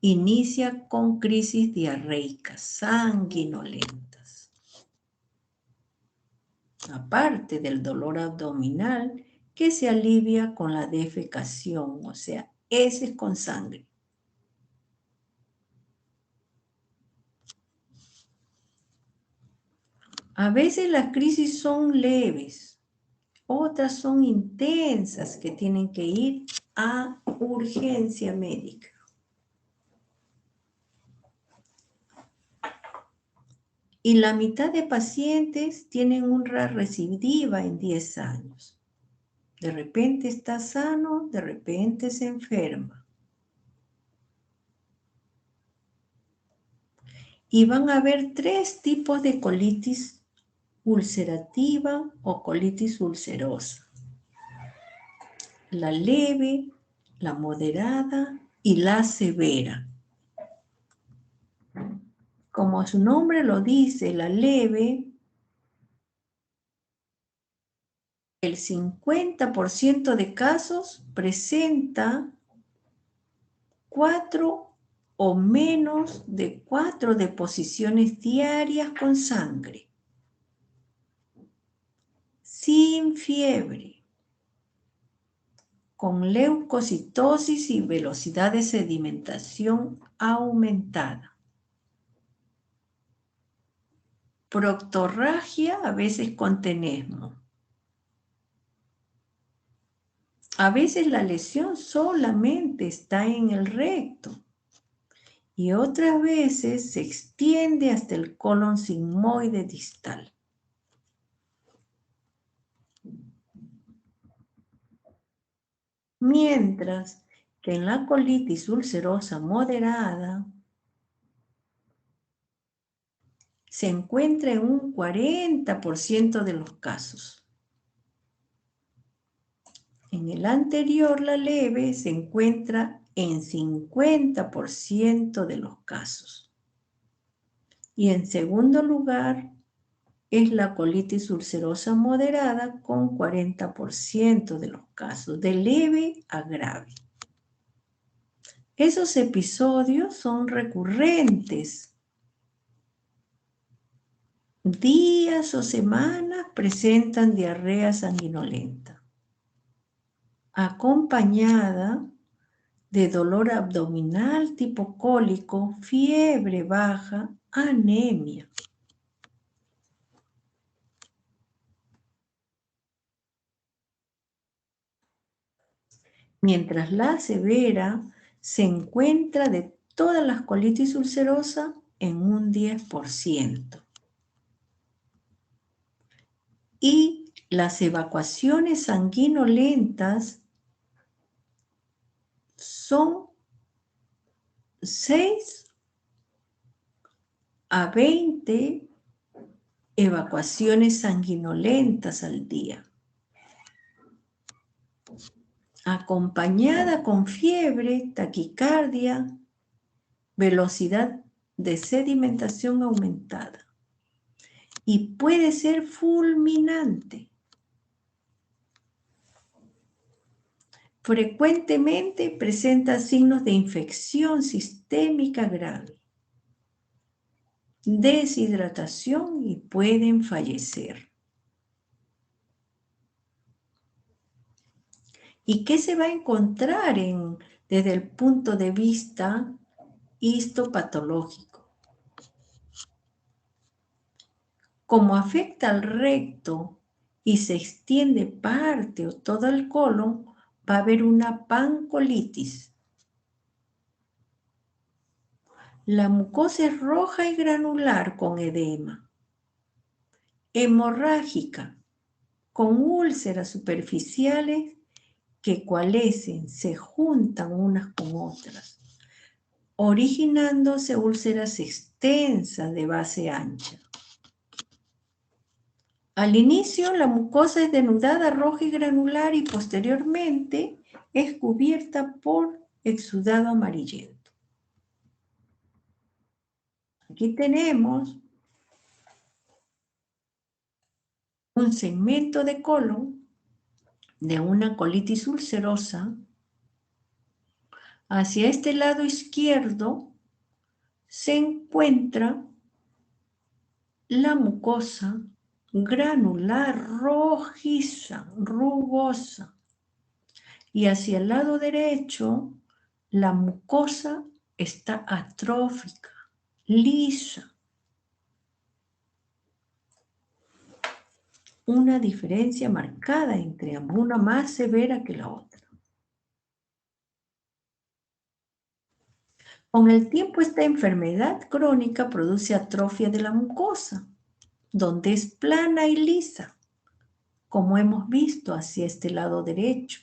inicia con crisis diarreicas sanguinolentas. Aparte del dolor abdominal que se alivia con la defecación, o sea, heces con sangre. A veces las crisis son leves, otras son intensas que tienen que ir a urgencia médica. Y la mitad de pacientes tienen una recidiva en 10 años. De repente está sano, de repente se enferma. Y van a haber 3 tipos de colitis ulcerativa o colitis ulcerosa. La leve, la moderada y la severa. Como su nombre lo dice, la leve, el 50% de casos presenta 4 o menos de 4 deposiciones diarias con sangre, sin fiebre, con leucocitosis y velocidad de sedimentación aumentada. Proctorragia, a veces con tenesmo. A veces la lesión solamente está en el recto y otras veces se extiende hasta el colon sigmoide distal. Mientras que en la colitis ulcerosa moderada se encuentra en un 40% de los casos. En el anterior, la leve, se encuentra en 50% de los casos. Y en segundo lugar, es la colitis ulcerosa moderada con 40% de los casos, de leve a grave. Esos episodios son recurrentes. Días o semanas presentan diarrea sanguinolenta, acompañada de dolor abdominal tipo cólico, fiebre baja, anemia. Mientras la severa se encuentra de todas las colitis ulcerosas en un 10%. Y las evacuaciones sanguinolentas son 6 a 20 evacuaciones sanguinolentas al día, acompañada con fiebre, taquicardia, velocidad de sedimentación aumentada. Y puede ser fulminante. Frecuentemente presenta signos de infección sistémica grave, deshidratación y pueden fallecer. ¿Y qué se va a encontrar desde el punto de vista histopatológico? Como afecta al recto y se extiende parte o todo el colon, va a haber una pancolitis. La mucosa es roja y granular con edema, hemorrágica, con úlceras superficiales que coalescen, se juntan unas con otras, originándose úlceras extensas de base ancha. Al inicio, la mucosa es denudada, roja y granular y posteriormente es cubierta por exudado amarillento. Aquí tenemos un segmento de colon de una colitis ulcerosa. Hacia este lado izquierdo se encuentra la mucosa granular, rojiza, rugosa. Y hacia el lado derecho, la mucosa está atrófica, lisa. Una diferencia marcada entre ambas, una más severa que la otra. Con el tiempo, esta enfermedad crónica produce atrofia de la mucosa, donde es plana y lisa, como hemos visto hacia este lado derecho,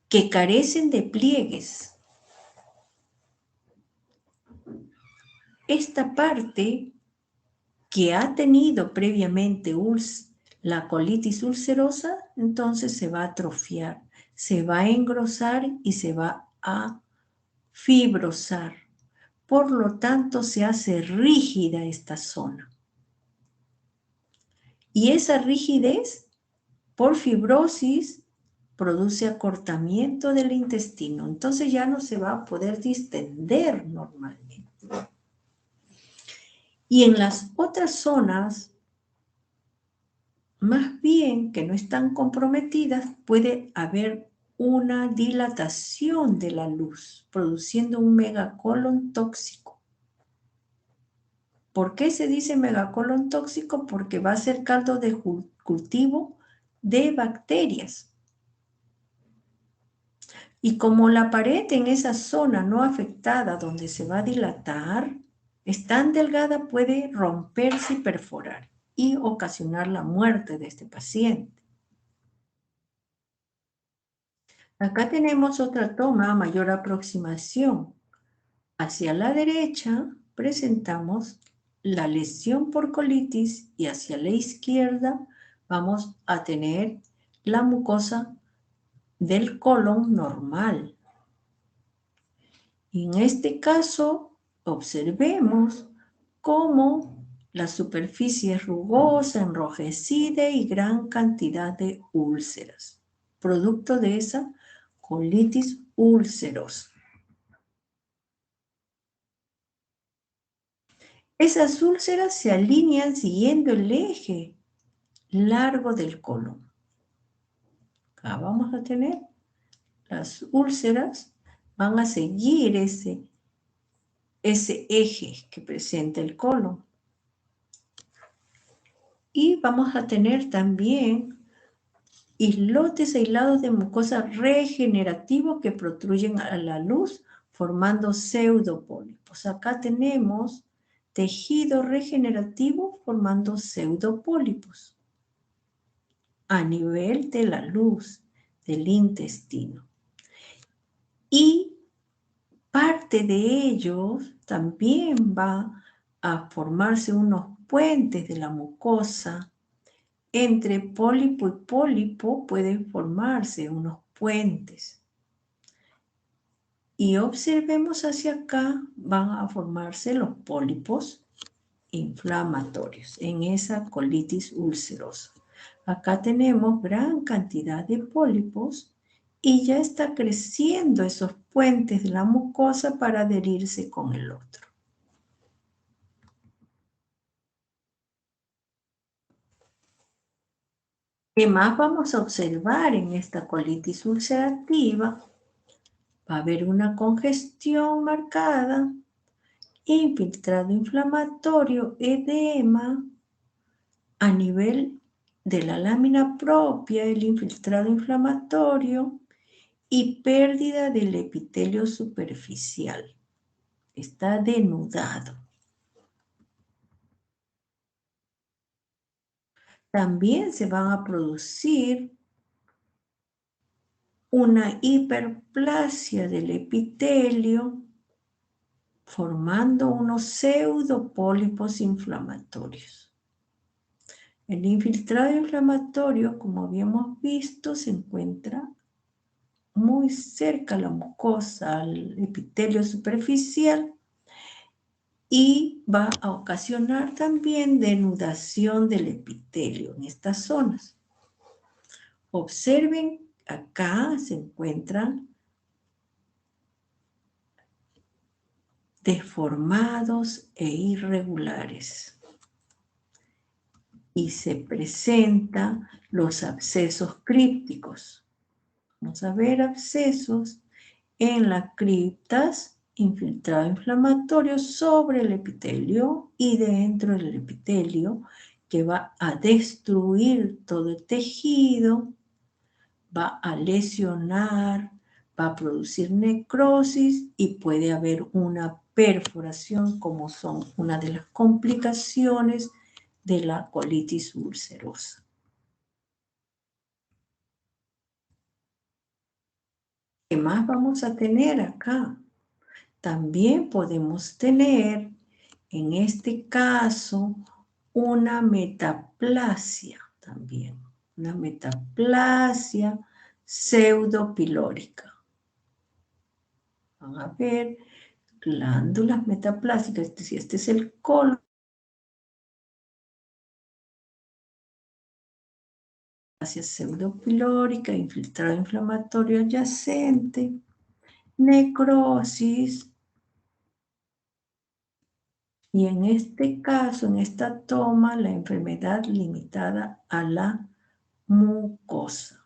que carecen de pliegues. Esta parte que ha tenido previamente la colitis ulcerosa, entonces se va a atrofiar, se va a engrosar y se va a fibrosar. Por lo tanto, se hace rígida esta zona. Y esa rigidez, por fibrosis, produce acortamiento del intestino. Entonces ya no se va a poder distender normalmente. Y en las otras zonas, más bien que no están comprometidas, puede haber una dilatación de la luz, produciendo un megacolon tóxico. ¿Por qué se dice megacolon tóxico? Porque va a ser caldo de cultivo de bacterias. Y como la pared en esa zona no afectada donde se va a dilatar es tan delgada, puede romperse y perforar y ocasionar la muerte de este paciente. Acá tenemos otra toma a mayor aproximación. Hacia la derecha presentamos la lesión por colitis y hacia la izquierda vamos a tener la mucosa del colon normal. Y en este caso, observemos cómo la superficie es rugosa, enrojecida y gran cantidad de úlceras, producto de esa colitis ulcerosa. Esas úlceras se alinean siguiendo el eje largo del colon. Acá vamos a tener las úlceras, van a seguir ese eje que presenta el colon. Y vamos a tener también islotes aislados de mucosa regenerativos que protruyen a la luz formando pseudopólipos. Acá tenemos tejido regenerativo formando pseudopólipos a nivel de la luz del intestino. Y parte de ellos también va a formarse unos puentes de la mucosa. Entre pólipo y pólipo pueden formarse unos puentes. Y observemos hacia acá, van a formarse los pólipos inflamatorios en esa colitis ulcerosa. Acá tenemos gran cantidad de pólipos y ya está creciendo esos puentes de la mucosa para adherirse con el otro. ¿Qué más vamos a observar en esta colitis ulcerativa? Va a haber una congestión marcada, infiltrado inflamatorio, edema, a nivel de la lámina propia, el infiltrado inflamatorio y pérdida del epitelio superficial. Está denudado. También se van a producir una hiperplasia del epitelio, formando unos pseudopólipos inflamatorios. El infiltrado inflamatorio, como habíamos visto, se encuentra muy cerca a la mucosa, al epitelio superficial, y va a ocasionar también denudación del epitelio en estas zonas. Observen, acá se encuentran deformados e irregulares. Y se presentan los abscesos crípticos. Vamos a ver abscesos en las criptas, infiltrado inflamatorio sobre el epitelio y dentro del epitelio, que va a destruir todo el tejido, va a lesionar, va a producir necrosis y puede haber una perforación, como son una de las complicaciones de la colitis ulcerosa. ¿Qué más vamos a tener acá? También podemos tener, en este caso, una metaplasia también. Una metaplasia pseudopilórica. Van a ver glándulas metaplásicas, es decir, este es el colon. Pseudopilórica, infiltrado inflamatorio adyacente, necrosis, y en este caso, en esta toma, la enfermedad limitada a la mucosa.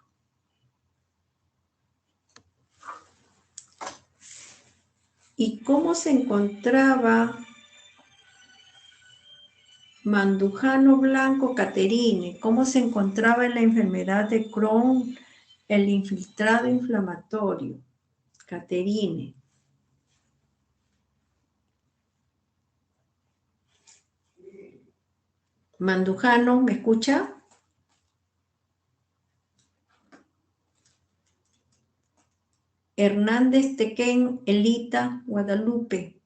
¿Y cómo se encontraba Mandujano Blanco Caterine? ¿Cómo se encontraba en la enfermedad de Crohn el infiltrado inflamatorio? Caterine. Mandujano, ¿me escucha? Hernández Tequén, Elita, Guadalupe.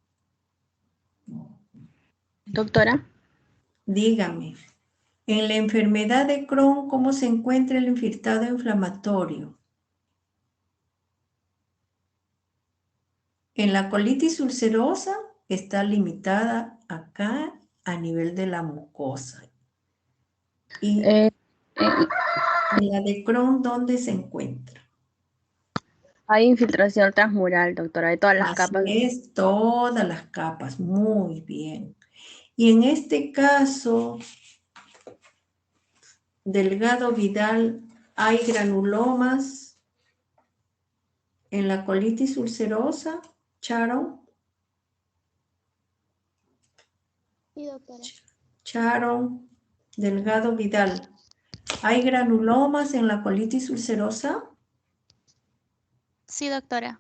Doctora. Dígame. En la enfermedad de Crohn, ¿cómo se encuentra el infiltrado inflamatorio? En la colitis ulcerosa está limitada acá a nivel de la mucosa. Y en la de Crohn, ¿dónde se encuentra? Hay infiltración transmural, doctora, de todas las Así capas. es, todas las capas, muy bien. Y en este caso, Delgado Vidal, ¿hay granulomas en la colitis ulcerosa, Sharon? Sí, doctora. Sharon Delgado Vidal, ¿hay granulomas en la colitis ulcerosa? Sí, doctora.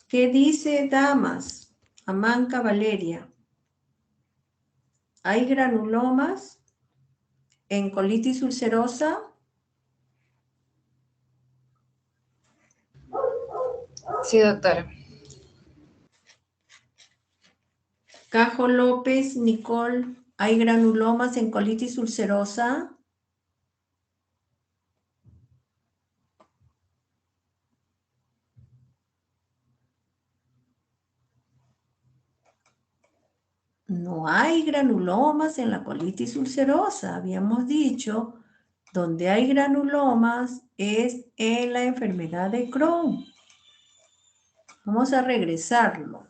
¿Qué dice Damas? Amanca Valeria. ¿Hay granulomas en colitis ulcerosa? Sí, doctora. Cajo López, Nicole, ¿hay granulomas en colitis ulcerosa? No hay granulomas en la colitis ulcerosa. Habíamos dicho donde hay granulomas es en la enfermedad de Crohn. Vamos a regresarlo.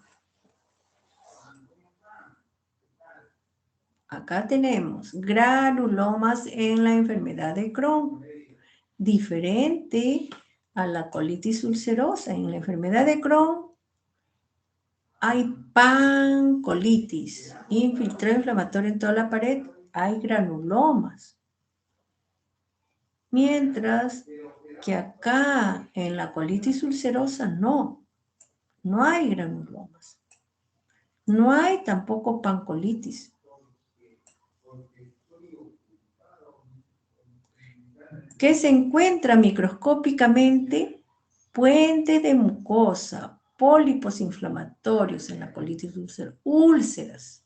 Acá tenemos granulomas en la enfermedad de Crohn, diferente a la colitis ulcerosa. En la enfermedad de Crohn hay pancolitis, infiltrado inflamatorio en toda la pared, hay granulomas. Mientras que acá en la colitis ulcerosa no hay granulomas. No hay tampoco pancolitis. ¿Qué se encuentra microscópicamente? Puentes de mucosa, pólipos inflamatorios en la colitis ulcerosa, úlceras,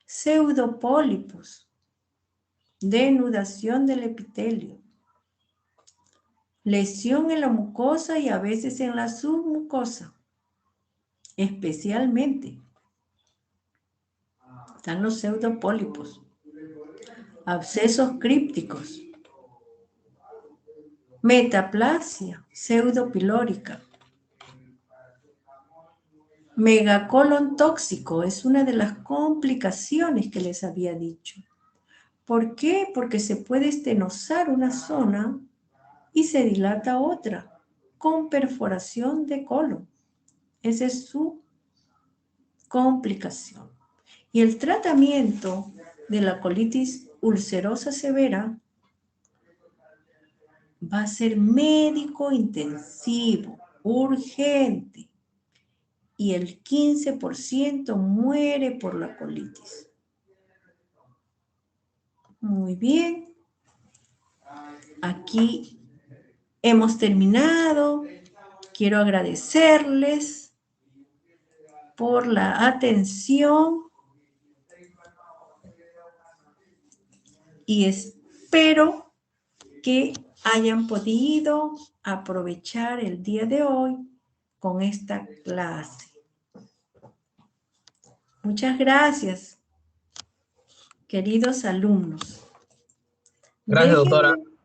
pseudopólipos, denudación del epitelio, lesión en la mucosa y a veces en la submucosa, especialmente. Están los pseudopólipos, abscesos crípticos, metaplasia pseudopilórica, megacolon tóxico, es una de las complicaciones que les había dicho. ¿Por qué? Porque se puede estenosar una zona y se dilata otra, con perforación de colon. Esa es su complicación. Y el tratamiento de la colitis ulcerosa severa va a ser médico intensivo, urgente. Y el 15% muere por la colitis. Muy bien. Aquí hemos terminado. Quiero agradecerles por la atención y espero que hayan podido aprovechar el día de hoy con esta clase. Muchas gracias, queridos alumnos. Gracias, doctora. Déjenme